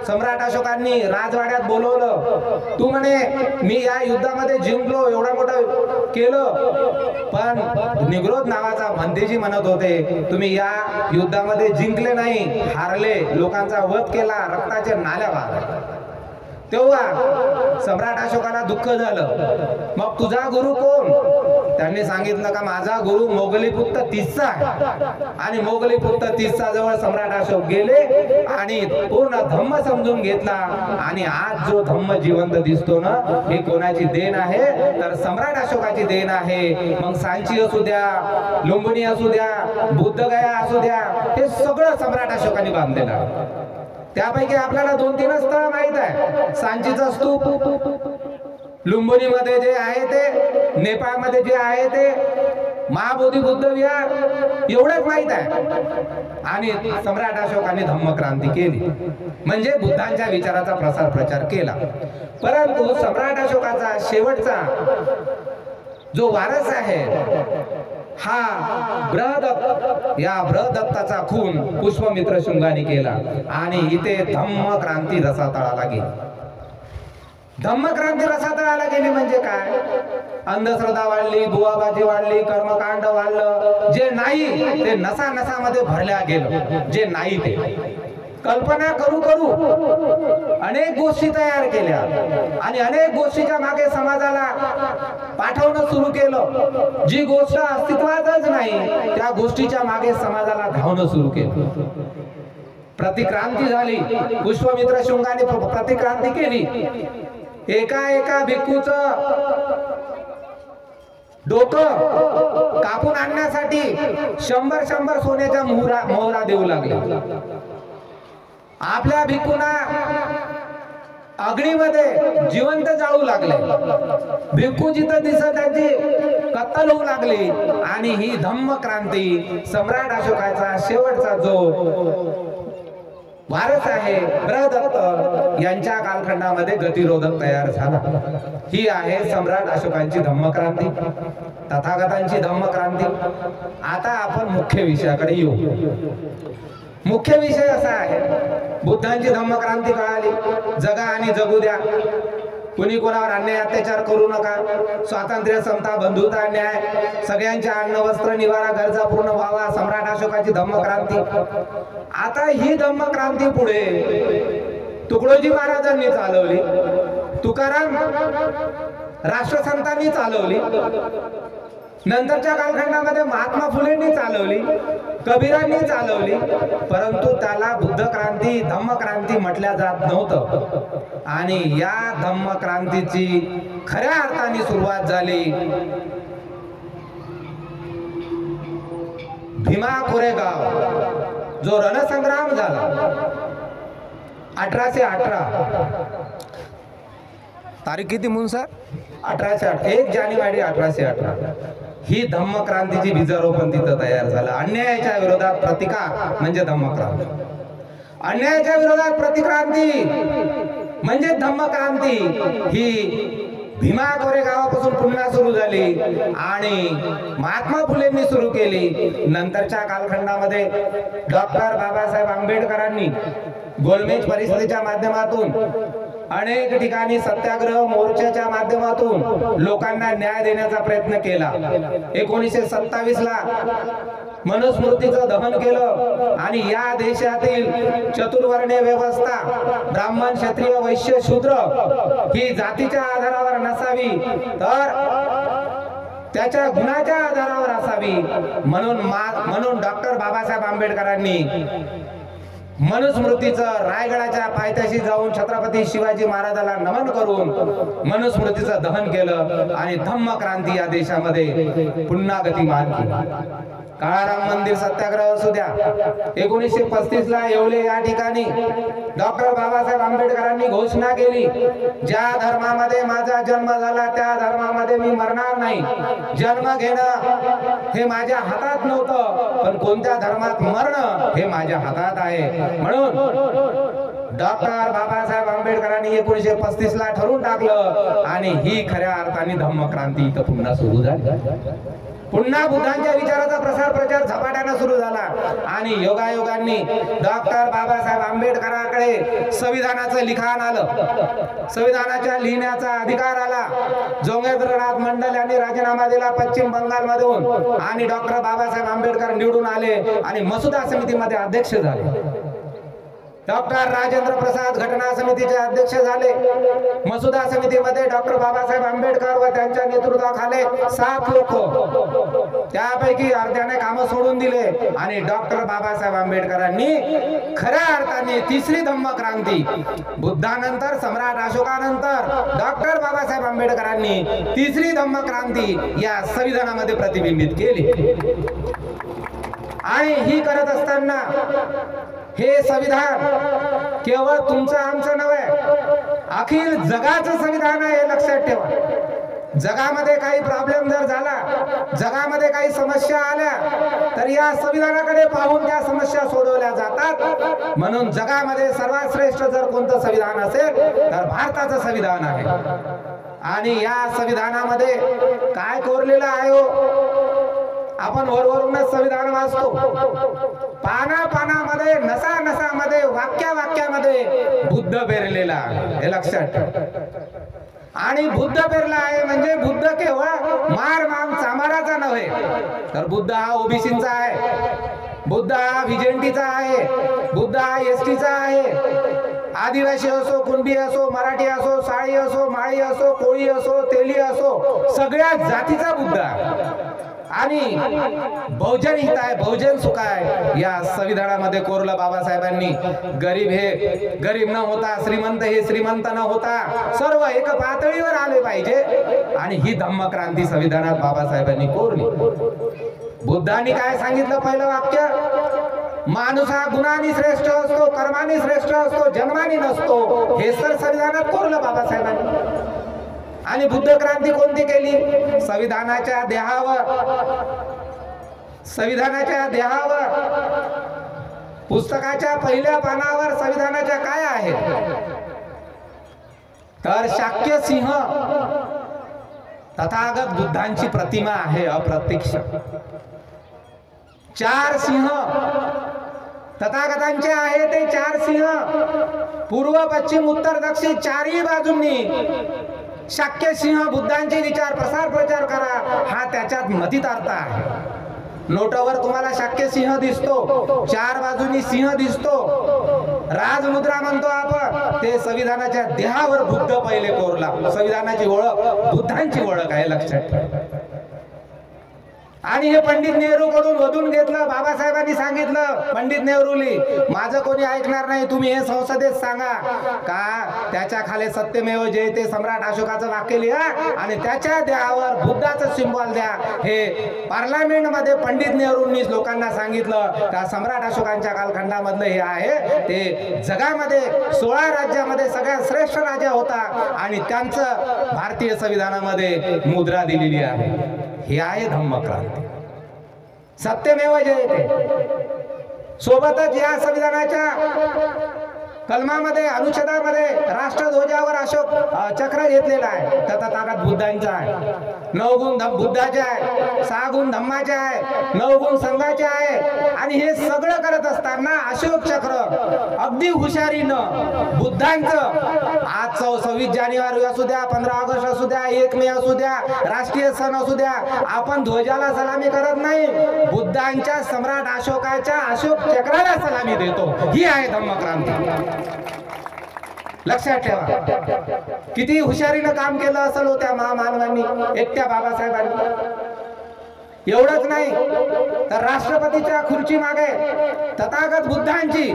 सम्राट अशोकांनी राजवाड्यात बोलवलं. तू म्हणे मी या युद्धामध्ये जिंकलो, एवढं मोठं केलं, पण निग्रोध नावाचा भंतेजी म्हणत होते तुम्ही या युद्धामध्ये जिंकले नाही, हारले, लोकांचा वध केला, रक्ताचे नाल्या वाहल्या. तेव्हा सम्राट अशोकाला दुःख झालं. मग तुझा गुरु कोण? त्यांनी सांगितलं का माझा गुरु मोगलीपुत्र तिस्सा आहे. आणि मोगलीपुत्र तिस्सा जवळ सम्राट अशोक गेले आणि पूर्ण धम्म समजून घेतला. आणि आज जो धम्म जिवंत दिसतो ना, हे कोणाची देण आहे तर सम्राट अशोकाची देण आहे. मग सांची असू द्या, लुंबिनी असू द्या, बुद्धगया असू द्या, हे सगळं सम्राट अशोकाने बांधलेलं आहे. त्यापैकी आपल्याला 2-3 स्थळ माहित आहे. सांचीचा स्तूप, लुंबिनी मध्ये जे आहे ते, नेपाळ मध्ये जे आहे ते, महाबोधी बुद्ध विहार, एवढंच माहित आहे. आणि सम्राट अशोकाने धम्मक्रांती केली, म्हणजे बुद्धांच्या विचाराचा प्रसार प्रचार केला. परंतु सम्राट अशोकाचा शेवटचा जो वारस आहे हा बृहदत्त, या बृहदत्ताचा खून पुष्पमित्र शुंगाने केला आणि इथे धम्मक्रांती रसातळाला गेली. धम्मक्रांती रसातळाला गेली म्हणजे काय? अंधश्रद्धा वाढली, बुवाबाजी वाढली, कर्मकांड वाढलं. जे नाही ते नसा नसामध्ये भरल्या गेलं, जे नाही ते कल्पना करू करू अनेक गोष्टी तयार केल्या आणि अनेक गोष्टीच्या मागे समाजाला पाठवणं सुरू केलं. जी गोष्ट अस्तित्वातच नाही त्या गोष्टीच्या मागे समाजाला धावणं सुरू केलं. प्रतिक्रांती झाली. पुष्पमित्र शुंगाने प्रतिक्रांती केली. एका भिक्खूचं डोकं कापून आणण्यासाठी 100 सोन्याच्या मोहरा देऊ लागले. आपल्या भिक्खूंना अग्नीमध्ये जिवंत जाळू लागले. भिक्खू जिथं दिसत त्यांची कत्तल होऊ लागली. आणि ही धम्म क्रांती सम्राट अशोकाचा शेवटचा जो वारस आहे बृहदत्त यांच्या कालखंडामध्ये गतिरोधक तयार झाला. ही आहे सम्राट अशोकांची धम्मक्रांती, तथागतांची धम्मक्रांती. आता आपण मुख्य विषयाकडे येऊ. मुख्य विषय असा आहे, बुद्धांची धम्मक्रांती कळाली. जगा आणि जगू द्या, कुणी कोणावर अन्याय अत्याचार करू नका, स्वातंत्र्य, समता, बंधुता, न्याय, सगळ्यांचे अन्न वस्त्र निवारा गरजा पूर्ण व्हावा, सम्राट अशोकाची धम्मक्रांती. आता ही धम्मक्रांती पुढे तुकडोजी महाराजांनी चालवली, तुकाराम राष्ट्रसंतांनी चालवली, नंतरच्या कालखंडामध्ये महात्मा फुलेंनी चालवली, कबीरांनी चालवली. परंतु त्याला बुद्ध क्रांती, धम्मक्रांती म्हटल्या जात नव्हतं. आणि या धम्मक्रांतीची खऱ्या अर्थाने सुरुवात झाली भीमा कोरेगाव जो रणसंग्राम झाला 1818. तारीख किती म्हणून सर? 1808, 1 जानेवारी 1818. ही धम्मक्रांतीची बीजारोपण तिथं तयार झालं. अन्यायाच्या विरोधात प्रतिकार म्हणजे धम्मक्रांती, अन्यायाच्या विरोधात प्रतिक्रांती म्हणजे धम्मक्रांती. ही भीमा कोरेगावापासून पुन्हा सुरू झाली आणि महात्मा फुलेंनी सुरू केली. नंतरच्या कालखंडामध्ये डॉक्टर बाबासाहेब आंबेडकरांनी गोलमेज परिषदेच्या माध्यमातून अनेक ठिकाणी सत्याग्रह मोर्चाच्या माध्यमातून लोकांना न्याय देण्याचा प्रयत्न केला. 1927 ला मनुस्मृतीचं दहन केलं आणि या देशातील चतुर्वर्णीय व्यवस्था, ब्राह्मण, क्षत्रिय, वैश्य, शूद्र ही जातीच्या आधारावर नसावी तर त्याच्या गुणाच्या आधारावर असावी. म्हणून डॉक्टर बाबासाहेब आंबेडकरांनी मनुस्मृतीचं रायगडाच्या पायथ्याशी जाऊन छत्रपती शिवाजी महाराजाला नमन करून मनुस्मृतीचं दहन केलं आणि धम्मक्रांती या देशामध्ये पुन्हा गतिमान केली. काळाराम मंदिर सत्याग्रह असू द्या, 1935 ला येवले या ठिकाणी डॉक्टर बाबासाहेब आंबेडकरांनी घोषणा केली, ज्या धर्मामध्ये माझा जन्म झाला त्या धर्मामध्ये मी मरणार नाही. जन्म घेणं हे माझ्या हातात नव्हतं, पण कोणत्या धर्मात मरणं हे माझ्या हातात आहे. म्हणून डॉक्टर बाबासाहेब आंबेडकरांनी 1935 ला ठरवून टाकलं आणि ही खऱ्या अर्थाने धम्मक्रांती इथं पुन्हा सुरू झाली. पुन्हा बुद्धांच्या विचाराचा प्रसार प्रचार झपाट्याने सुरू झाला आणि योगायोगांनी डॉक्टर बाबासाहेब आंबेडकरांकडे संविधानाचं लिखाण आलं, संविधानाच्या लिहिण्याचा अधिकार आला. जोगेंद्रनाथ मंडल यांनी राजीनामा दिला पश्चिम बंगाल मधून आणि डॉक्टर बाबासाहेब आंबेडकर निवडून आले आणि मसुदा समितीमध्ये अध्यक्ष झाले. डॉक्टर राजेंद्र प्रसाद घटना समितीचे अध्यक्ष झाले. मसुदा समितीमध्ये डॉक्टर बाबासाहेब आंबेडकर व त्यांच्या नेतृत्वाखाली 7 लोक, त्यापैकी अर्ध्याने काम सोडून दिले आणि डॉक्टर बाबासाहेब आंबेडकरांनी खऱ्या अर्थाने तिसरी धम्मक्रांती, बुद्धानंतर सम्राट अशोकानंतर डॉक्टर बाबासाहेब आंबेडकरांनी तिसरी धम्मक्रांती या संविधानामध्ये प्रतिबिंबित केली. आणि ही करत असताना हे संविधान केवळ तुमचं आमचं नव्हे, अखिल जगाचं संविधान आहे हे लक्षात ठेवा. जगामध्ये काही प्रॉब्लेम जर झाला, जगामध्ये काही समस्या आल्या तर या संविधानाकडे पाहून त्या समस्या सोडवल्या जातात. म्हणून जगामध्ये सर्वात श्रेष्ठ जर कोणतं संविधान असेल तर भारताचं संविधान आहे. आणि या संविधानामध्ये काय कोरलेलं आहे हो? आपण वरवरूनच संविधान वाचतो, पानापानामध्ये, नसानसामध्ये, वाक्यावाक्यामध्ये बुद्ध पेरलेला आहे हे लक्षात ठेवा. आणि बुद्ध पेरला आहे म्हणजे बुद्ध केवळ मार माम चामाराचा नव्हे, तर बुद्ध हा ओबीसीचा आहे, बुद्ध हा व्हिजेंटीचा आहे, बुद्ध हा एसटीचा आहे. आदिवासी असो, कुणबी असो, मराठी असो, साळी असो, माळी असो, कोळी असो, तेली असो, सगळ्या जातीचा बुद्ध आहे. आणि बहुजन हित आहे, बहुजन सुख आहे या संविधानामध्ये कोरलं बाबासाहेबांनी. गरीब हे गरीब न होता, श्रीमंत हे श्रीमंत न होता, सर्व एक पातळीवर आले पाहिजे. आणि ही धम्मक्रांती संविधानात बाबासाहेबांनी कोरली. बुद्धांनी काय सांगितलं पहिलं वाक्य? माणूस हा गुणांनी श्रेष्ठ असतो, कर्माने श्रेष्ठ असतो, जन्माने नसतो. हे तर संविधानात कोरलं बाबासाहेबांनी. आणि बुद्ध क्रांती कोणती केली? संविधानाच्या देहावर पुस्तकाच्या पहिल्या पानावर संविधानाच्या काय आहे तर शाक्य सिंह तथागत बुद्धांची प्रतिमा आहे, अप्रत्यक्ष. 4 सिंह तथागतांचे आहे. ते 4 सिंह पूर्व पश्चिम उत्तर दक्षिण चारही बाजूंनी शाक्य सिंह बुद्धांचे विचार प्रचार करा, हा त्याच्यात मतीत अर्थ आहे. नोटावर तुम्हाला शाक्य सिंह दिसतो, 4 बाजूनी सिंह दिसतो, राजमुद्रा म्हणतो आपण. ते संविधानाच्या देहावर बुद्ध पहिले कोरला. संविधानाची ओळख बुद्धांची ओळख आहे, लक्षात ठेवा. आणि हे पंडित नेहरू कडून वधून घेतलं. बाबासाहेबांनी सांगितलं पंडित नेहरूली, माझं कोणी ऐकणार नाही, तुम्ही हे संसदेत सांगा का त्याच्या खाली सत्यमेव जयते सम्राट अशोकाचं वाक्य लिहा आणि त्याच्या देहावर बुद्धाचं सिंबॉल द्या. हे पार्लमेंट मध्ये पंडित नेहरूंनी लोकांना सांगितलं का सम्राट अशोकांच्या कालखंडामधलं हे आहे. ते जगामध्ये 16 राज्यामध्ये सगळ्यात श्रेष्ठ राजा होता आणि त्यांचं भारतीय संविधानामध्ये मुद्रा दिलेली आहे. हे आहे धम्मक्रांती, सत्यमेव जयते. सोबतच या संविधानाच्या कलमामध्ये अनुच्छेदामध्ये राष्ट्रध्वजावर अशोक चक्र घेतलेला आहे. तथागत बुद्धांचा आहे. 9 गुण बुद्धाचे आहे, 6 गुण धम्माचे आहे, 9 गुण संघाचे आहे. आणि हे सगळं करत असताना अशोक चक्र अगदी हुशारीनं बुद्धांचं आज 26 जानेवारी असू द्या, 15 ऑगस्ट असू द्या, 1 मे असू द्या, राष्ट्रीय सण असू द्या, आपण ध्वजाला सलामी करत नाही, बुद्धांच्या सम्राट अशोकाच्या अशोक चक्राला सलामी देतो. ही आहे धम्मक्रांती. लक्षात ठेवा. किती हुशारीनं काम केलं असेल हो त्या महामानवांनी, एकट्या बाबासाहेबांनी. एवढंच नाही तर राष्ट्रपतीच्या खुर्ची मागे तथागत बुद्धांची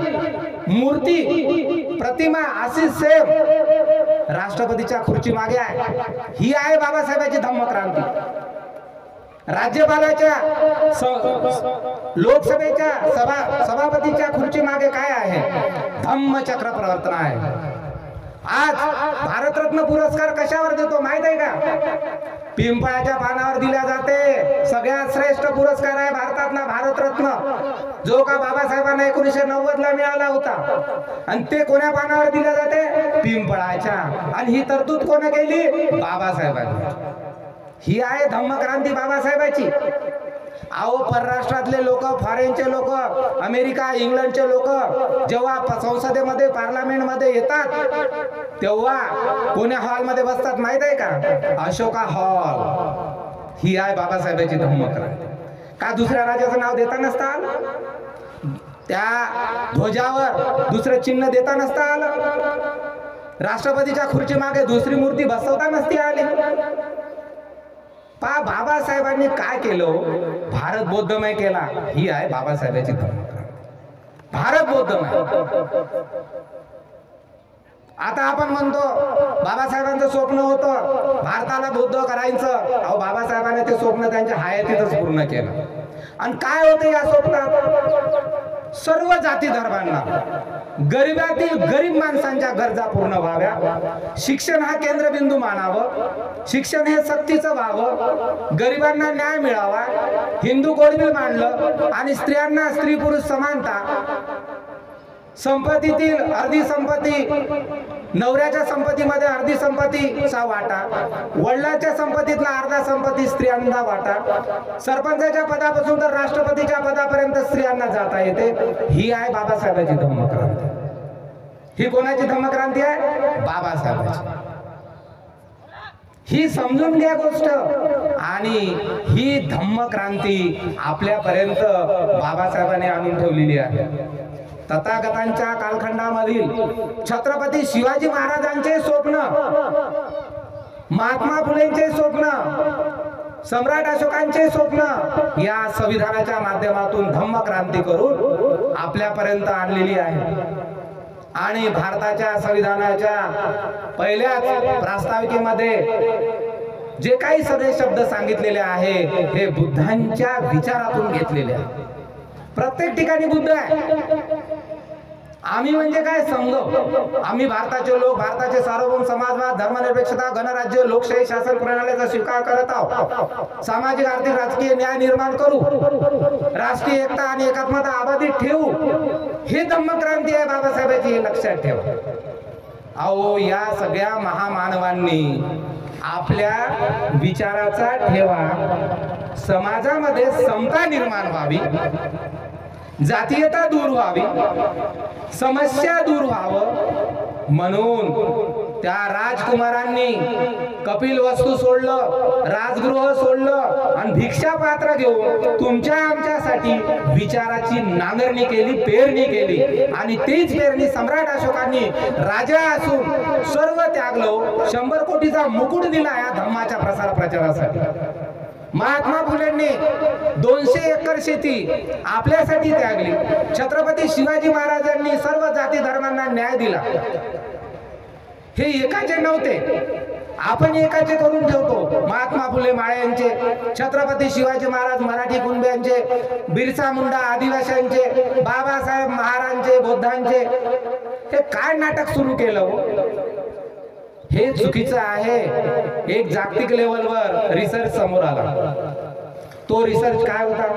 मूर्ती प्रतिमा अशी सेम राष्ट्रपतीच्या खुर्ची मागे आहे. ही आहे बाबासाहेबांची धम्मक्रांती. राज्यपालाच्या लोकसभेच्या सभापतीच्या खुर्ची मागे काय आहे? धम्मचक्र प्रवर्तन आहे. आज भारतरत्न पुरस्कार कशावर देतो माहित आहे का? पिंपळाच्या पानावर दिला जाते. सगळ्यात श्रेष्ठ पुरस्कार आहे भारतातला भारतरत्न, जो का बाबासाहेबांना 1990 ला मिळाला होता. आणि ते कोण्या पानावर दिला जाते? पिंपळाच्या. आणि ही तरतूद कोण केली? बाबासाहेबांनी. ही आहे धम्मक्रांती बाबासाहेबांची. अहो परराष्ट्रातले लोक, फॉरेनचे लोक, अमेरिका इंग्लंडचे लोक जेव्हा संसदेमध्ये पार्लमेंटमध्ये येतात तेव्हा कोण्या हॉलमध्ये बसतात माहित आहे का? अशोका हॉल. ही आहे बाबासाहेबांची धम्मक्रांती. का दुसऱ्या राजाचं नाव देता नसता आलं? त्या ध्वजावर दुसरं चिन्ह देता नसता आलं? राष्ट्रपतीच्या खुर्ची मागे दुसरी मूर्ती बसवता नसती आली? बाबासाहेबांनी काय केलं? भारत बौद्धमय केला. ही आहे बाबासाहेबांची धम्मक्रांती. भारत बौद्धमय. आता आपण म्हणतो बाबासाहेबांचं स्वप्न होतं भारताला बौद्ध करायचं. अहो बाबासाहेबांनी ते स्वप्न त्यांच्या हयातीतच पूर्ण केलं. आणि काय होतं या स्वप्नात? सर्व जाती धर्मांना, गरिबातील गरीब माणसांच्या गरजा पूर्ण व्हाव्या, शिक्षण हा केंद्रबिंदू मानावं, शिक्षण हे सक्तीचं व्हावं, गरिबांना न्याय मिळावा, हिंदू कोड बिल मांडलं आणि स्त्रियांना स्त्री पुरुष समानता, संपत्तीतील अर्धी संपत्ती, नवऱ्याच्या संपत्तीमध्ये अर्धी संपत्तीचा वाटा, वडिलांच्या संपत्तीतला अर्धा संपत्ती स्त्रियांना वाटा, सरपंचाच्या पदापासून तर राष्ट्रपतीच्या पदापर्यंत स्त्रियांना जाता येते. ही आहे बाबासाहेबांची धम्मक्रांती. ही कोणाची धम्मक्रांती आहे? बाबासाहेबांची. ही समजून घ्या गोष्ट. आणि ही धम्मक्रांती आपल्यापर्यंत बाबासाहेबांनी आणून ठेवलेली आहे. तथागतांच्या कालखंडामधील छत्रपती शिवाजी महाराजांचे स्वप्न, महात्मा फुलेंचे स्वप्न, सम्राट अशोकांचे स्वप्न या संविधानाच्या माध्यमातून धम्मक्रांती करून आपल्यापर्यंत आणलेली आहे. आणि भारताच्या संविधानाच्या पहिल्याच प्रास्ताविकेमध्ये जे काही सगळे शब्द सांगितलेले आहे हे बुद्धांच्या विचारातून घेतलेले आहे. प्रत्येक ठिकाणी बुद्ध आहे. आम्ही म्हणजे काय? संघ. आम्ही भारताचे लोक, भारताचे सार्वभौम समाजवाद, धर्मनिरपेक्षता, गणराज्य, लोकशाही शासन प्रणालीचा स्वीकार करत आहोत. सामाजिक आर्थिक राजकीय न्याय निर्माण करू, राष्ट्रीय एकता आणि एकात्मता अबाधित ठेवू. हे धम्मक्रांती आहे बाबासाहेबांची, हे लक्षात ठेवा. अहो, या सगळ्या महामानवांनी आपल्या विचाराचा ठेवा समाजामध्ये समता निर्माण व्हावी, जातीयता दूर व्हावी, समस्या दूर व्हावं म्हणून त्या राजकुमारांनी कपिल वस्तू सोडलं, राजगृह सोडलं आणि भिक्षा पात्र घेऊन तुमच्या आमच्यासाठी विचाराची नांगरणी केली, पेरणी केली. आणि तीच पेरणी सम्राट अशोकांनी राजा असून सर्व त्यागलं, 100 कोटीचा मुकुट दिला या धम्माच्या प्रसार प्रचारासाठी. महात्मा फुलेंनी 200 एकर शेती आपल्यासाठी त्यागली. छत्रपती शिवाजी महाराजांनी सर्व जाती धर्मांना न्याय दिला. हे एकाचे नव्हते, आपण एकाचे करून ठेवतो. महात्मा फुले माळ्यांचे, छत्रपती शिवाजी महाराज मराठी कुणब्यांचे, बिरसा मुंडा आदिवासींचे, बाबासाहेब महाराजांचे, बौद्धांचे. हे काय नाटक सुरू केलं? हे चुकीचं आहे. एक जागतिक लेवलवर रिसर्च समोर आला. तो रिसर्च काय होता?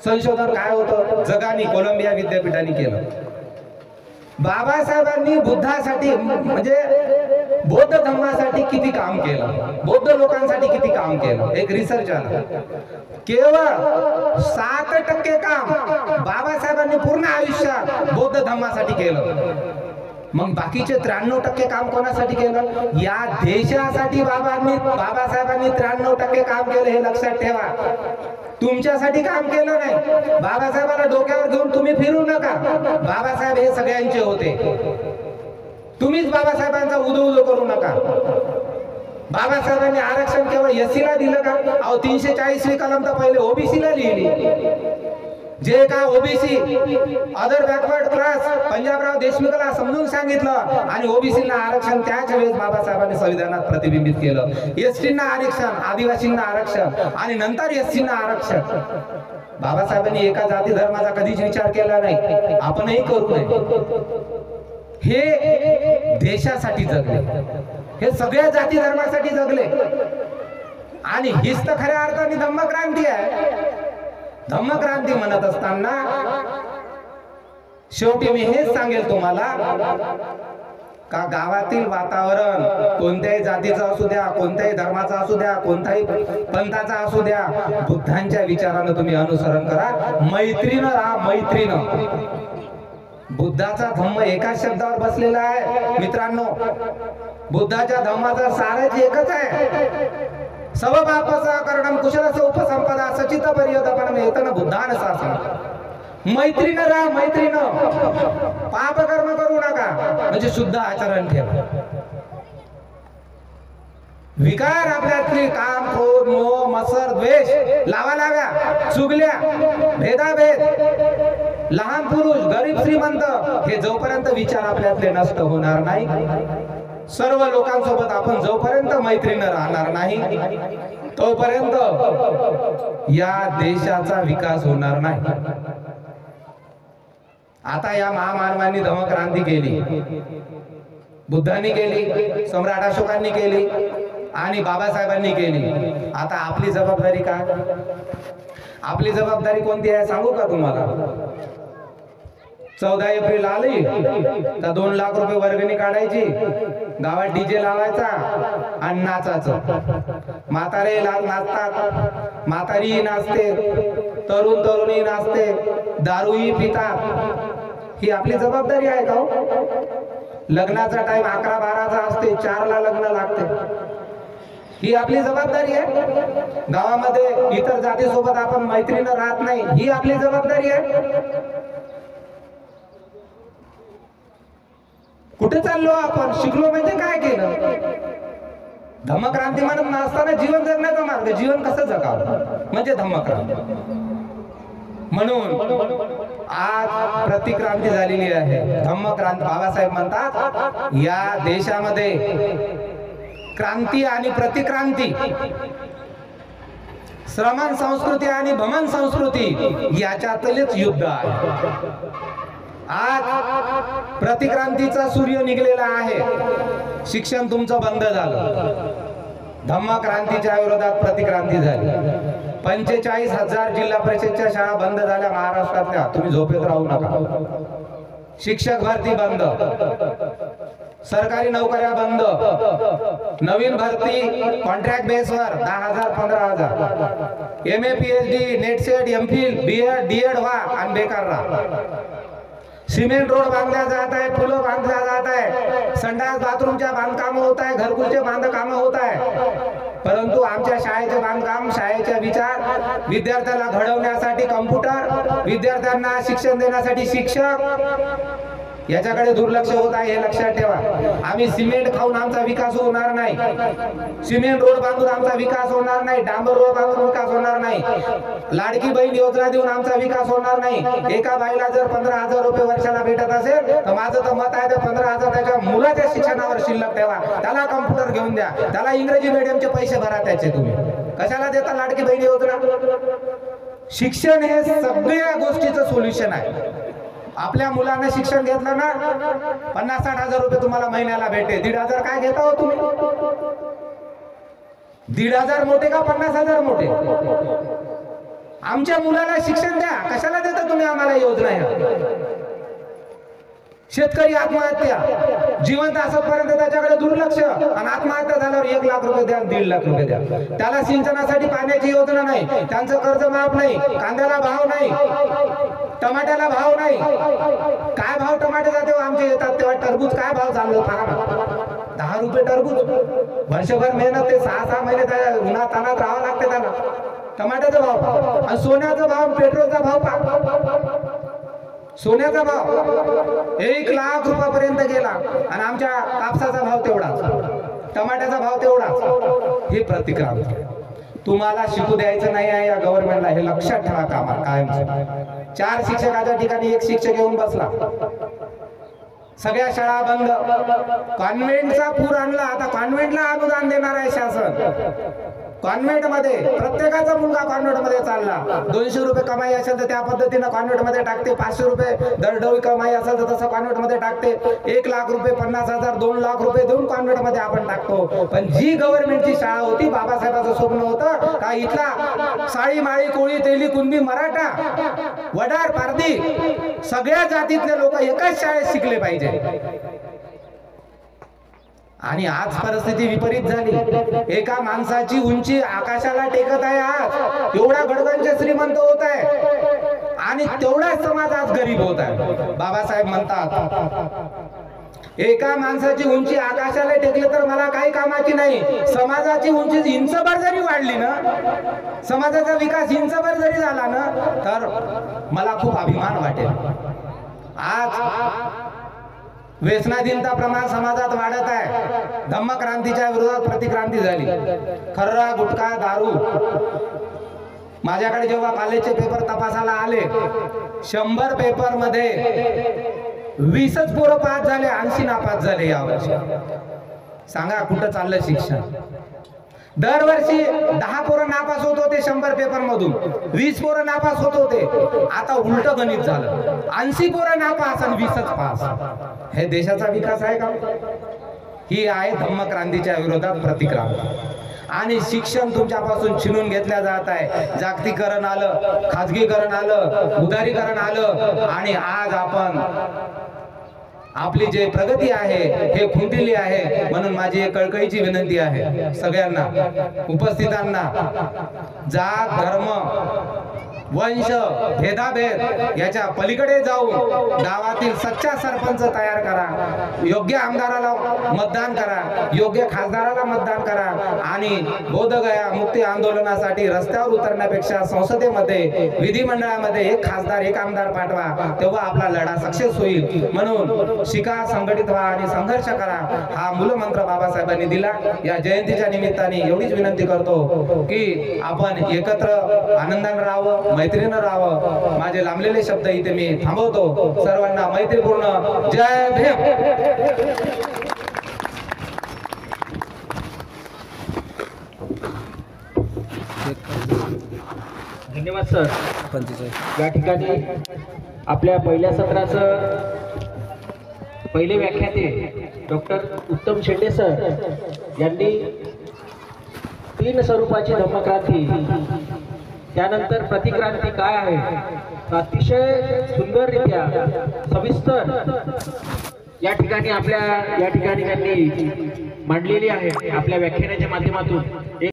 संशोधन काय होतं? जगाने कोलंबिया विद्यापीठाने केलं. बाबासाहेबांनी बुद्धासाठी म्हणजे बौद्ध धर्मासाठी किती काम केलं, बौद्ध लोकांसाठी किती काम केलं, एक रिसर्च आला. केवळ 7% काम बाबासाहेबांनी पूर्ण आयुष्यात बौद्ध धर्मासाठी केलं. मग बाकीचे 93% काम कोणासाठी केलं? या देशासाठी बाबासाहेबांनी 93% काम केलं, हे लक्षात ठेवा. तुमच्यासाठी काम केलं नाही. बाबासाहेबांना डोक्यावर घेऊन तुम्ही फिरू नका. बाबासाहेब हे सगळ्यांचे होते. तुम्हीच बाबासाहेबांचा उदो करू नका. बाबासाहेबांनी आरक्षण केवळ एससीला दिलं का? अहो, 340वी कलम तर पहिले ओबीसीला लिहिली. जे का OBC other backward class Panjabrao देशमुखला समजून सांगितलं आणि ओबीसीला आरक्षण त्याच वेळेस बाबासाहेबांनी संविधानात प्रतिबिंबित केलं. एसटींना आरक्षण, आदिवासींना आरक्षण आणि नंतर एससींना आरक्षण. बाबासाहेबांनी एका जाती धर्माचा कधीच विचार केला नाही. आपणही करू नये. हे देशासाठी जगले, हे सगळ्या जाती धर्मासाठी जगले. आणि हीच तर खऱ्या अर्थाने धम्मक्रांती आहे. धम्मक्रांती म्हणत असताना शेवटी मी हेच सांगेल तुम्हाला का गावातील वातावरण कोणत्याही जातीचं असू द्या, कोणत्याही धर्माचा असू द्या, कोणत्याही पंथाचा असू द्या, बुद्धांच्या विचारानं तुम्ही अनुसरण करा. मैत्रीनं राहा, मैत्रीनं. बुद्धाचा धम्म एकाच शब्दावर बसलेला आहे मित्रांनो. बुद्धाच्या धम्माचा सारच एकच आहे. सवपापसा करणम कुशलस्य उपसंपदा सचित पर्यदपनम एतन बुद्धान शासन. मैत्रीनं राहा, मैत्रीनं. पाप कर्म करू नका, म्हणजे शुद्ध आचरण ठेवा. विकार आपल्यातली काम, क्रोध, मोह, मत्सर, द्वेष, लाव्या, चुगल्या, भेदाभेद, लहान पुरुष, गरीब श्रीमंत, हे जोपर्यंत विचार आपल्यातले नष्ट होणार नाही, सर्व लोकांसोबत आपण जोपर्यंत मैत्रीनं राहणार नाही, तोपर्यंत या देशाचा विकास होणार नाही. आता या महामानवांनी धम्मक्रांती केली, बुद्धांनी केली, सम्राट अशोकांनी केली आणि बाबासाहेबांनी केली. आता आपली जबाबदारी काय? आपली जबाबदारी कोणती आहे सांगू का तुम्हाला? 14 एप्रिल आली तर 2 लाख रुपये वर्गणी काढायची, गावात डीजे लावायचा आणि नाचायचं. म्हातारे नाचतात, म्हातारीही नाचते, तरुण तरुणी नाचते, दारूही पितात. ही आपली जबाबदारी आहे का? लग्नाचा टाइम 11-12चा असते, 4ला लग्न लागते. ही आपली जबाबदारी आहे? गावामध्ये इतर जातीसोबत आपण मैत्रीनं राहत नाही, ही आपली जबाबदारी आहे? कुठे चाललो आपण? शिकलो म्हणजे काय केलं? धम्मक्रांती म्हणत नसताना जीवन जगण्याचा मार्ग, जीवन कसं जगावं म्हणजे धम्मक्रांती. म्हणून आज प्रतिक्रांती झालेली आहे, धम्मक्रांती. बाबासाहेब म्हणतात या देशामध्ये क्रांती आणि प्रतिक्रांती, श्रमण संस्कृती आणि भमन संस्कृती याच्यातलेच युद्ध आहे. आज प्रतिक्रांतीचा सूर्य निघलेला आहे. शिक्षण तुमचं बंद झालं, धम्मक्रांतीच्या विरोधात प्रतिक्रांती झाली. 45,000 जिल्हा परिषदच्या शाळा बंद झाल्या महाराष्ट्रातल्या. तुम्ही झोपेत राहू नका. शिक्षक भरती बंद, सरकारी नोकऱ्या बंद, नवीन भरती कॉन्ट्रॅक्ट बेसवर 10,000 15,000. MA PhD net set MPhil BEd DEd व्हा आणि बेकार राहा. सिमेंट रोड बांधल्या जात आहे, पुलं बांधल्या जात आहे, संडास बाथरूमच्या बांधकाम होत आहे, घरकुलचे बांधकाम होत आहे. परंतु आमच्या शाळेचे बांधकाम, शाळेचे विचार, विद्यार्थ्याला घडवण्यासाठी कम्प्युटर, विद्यार्थ्यांना शिक्षण देण्यासाठी शिक्षक याच्याकडे दुर्लक्ष होत आहे. हे लक्षात ठेवा. आम्ही सिमेंट खाऊन आमचा विकास होणार नाही, सिमेंट रोड बांधून आमचा विकास होणार नाही, डांबर रोड बांधून विकास होणार नाही, लाडकी बहीण योजना देऊन आमचा विकास होणार नाही. एका बाईला जर 15,000 रुपये वर्षाला भेटत असेल तर माझं तर मत आहे, ते 15,000 त्याच्या मुलाच्या शिक्षणावर शिल्लक ठेवा, त्याला कम्प्युटर घेऊन द्या, त्याला इंग्रजी मीडियमचे पैसे भरा. त्याचे तुम्ही कशाला देता लाडकी बहीण योजना? शिक्षण हे सगळ्या गोष्टीचं सोल्युशन आहे. आपल्या मुलाने शिक्षण घेतलं ना, 50-60,000 रुपये तुम्हाला महिन्याला भेटे. 1,500 काय घेता हो तुम्ही? 1,500 मोठे का 50,000 मोठे? आमच्या मुलाला शिक्षण द्या. कशाला देता तुम्ही आम्हाला योजना ह्या? शेतकरी आत्महत्या, जिवंत असेपर्यंत त्याच्याकडे दुर्लक्ष, आणि आत्महत्या झाल्यावर 1 लाख रुपये द्या, 1.5 लाख रुपये द्या. त्याला सिंचनासाठी पाण्याची योजना नाही, त्यांचं कर्ज माफ नाही, कांद्याला भाव नाही, टमाट्याला भाव नाही. काय भाव टमाटे जाते आमचे येतात तेव्हा? टरबूज काय भाव चाललो पहा, 10 रुपये टरबूज. वर्षभर मेहनत, ते 6-6 महिने त्या उन्हात तानात राहावं लागते त्याला. टमाट्याचा भाव आणि सोन्याचा भाव, पेट्रोलचा भाव पहा. सोन्याचा भाव 1 लाख रुपयापर्यंत गेला, आणि आमच्या कापसाचा भाव तेवढाच, टमाट्याचा भाव तेवढाच. हे प्रतिक्रांती. तुम्हाला शिकू द्यायचं नाही आहे या गव्हर्नमेंटला, हे लक्षात ठेवा. कायम 4 शिक्षकाच्या ठिकाणी 1 शिक्षक येऊन बसला. सगळ्या शाळा बंद, कॉन्व्हेंटचा पूर आणला. आता कॉन्व्हेंटला अनुदान देणार आहे शासन. कॉन्व्हेंट मध्ये प्रत्येकाचा मुलगा कॉन्व्हेंट मध्ये चालला. 200 रुपये कमाई असेल तर त्या पद्धतीनं कॉन्व्हेंट मध्ये टाकते, 500 रुपये दरडोई कमाई असेल तर तसं कॉन्व्हेंट मध्ये टाकते, 1 लाख रुपये 50,000 2 लाख रुपये देऊन कॉन्व्हेंट मध्ये आपण टाकतो. पण जी गव्हर्नमेंटची शाळा होती, बाबासाहेबांचं स्वप्न होतं का इथला साळी माळी कोळी तेली कुणबी मराठा वडार पारधी सगळ्या जातीतले लोक एकाच शाळेत शिकले पाहिजे. आणि आज परिस्थिती विपरीत झाली. एका माणसाची उंची आकाशाला टेकत आहे. आज एवढा गडगंज श्रीमंत होत आहे आणि तेवढाच समाज आज गरीब होत आहे. बाबासाहेब म्हणतात एका माणसाची उंची आकाशाला टेकली तर मला काही कामाची नाही. समाजाची उंची इंचभर जरी वाढली ना, समाजाचा विकास इंचभर जरी झाला ना, तर मला खूप अभिमान वाटेल. आज व्यसनाधीनता प्रमाण समाजात वाढत आहे. धम्मक्रांतीच्या विरोधात प्रतिक्रांती झाली. खर्रा, गुटखा, दारू. माझ्याकडे जेव्हा कॉलेजचे पेपर तपासायला आले, 100 पेपर मध्ये 20च पोरं पास झाले, 80 नापास झाले यावर्षी. सांगा कुठं चाललं शिक्षण? दरवर्षी 10 पोरं नापास होत होते 100 पेपर मधून, 20 पोरं नापास होत होते. आता उलट गणित झालं, 80 पोरं नापास आणि 20च पास. हे देशाचा विकास आहे का? ही आहे धम्मक्रांतीच्या विरोधात प्रतिक्रांती. आणि शिक्षण तुमच्यापासून छिनून घेतल्या जात आहे. जागतिकीकरण आलं, खाजगीकरण आलं, उदारीकरण आलं, आणि आज आपण आपली जे प्रगती आहे हे खुंटली आहे. म्हणून माझी एक कळकळीची विनंती आहे सगळ्यांना, उपस्थितांना, जात धर्म वंश भेदाभेद याच्या पलीकडे जाऊन गावातील सच्चा सरपंच तयार करा, योग्य आमदाराला मतदान करा, योग्य खासदाराला मतदान करा आणि बोधगया मुक्ती आंदोलनासाठी रस्त्यावर उतरण्यापेक्षा संसदेमध्ये विधिमंडळामध्ये एक खासदार एक आमदार पाठवा, तेव्हा आपला लढा सक्सेस होईल. म्हणून शिका, संघटित व्हा आणि संघर्ष करा हा मूलमंत्र बाबासाहेबांनी दिला. या जयंतीच्या निमित्ताने एवढीच विनंती करतो की आपण एकत्र आनंदाने राहावं, मैत्रीनं राहावं. माझे लांबलेले शब्द इथे मी थांबवतो. सर्वांना मैत्रीपूर्ण जय भीम. धन्यवाद सर. या ठिकाणी आपल्या पहिल्या सत्राचं पहिले व्याख्याते डॉक्टर उत्तम शेंडे सर यांनी 3 स्वरूपाची धम्मक्रांती, त्यानंतर प्रतिक्रांती काय आहे अतिशय सुंदररित्या सविस्तर या ठिकाणी त्यांनी मांडलेली आहे आपल्या व्याख्यानाच्या माध्यमातून.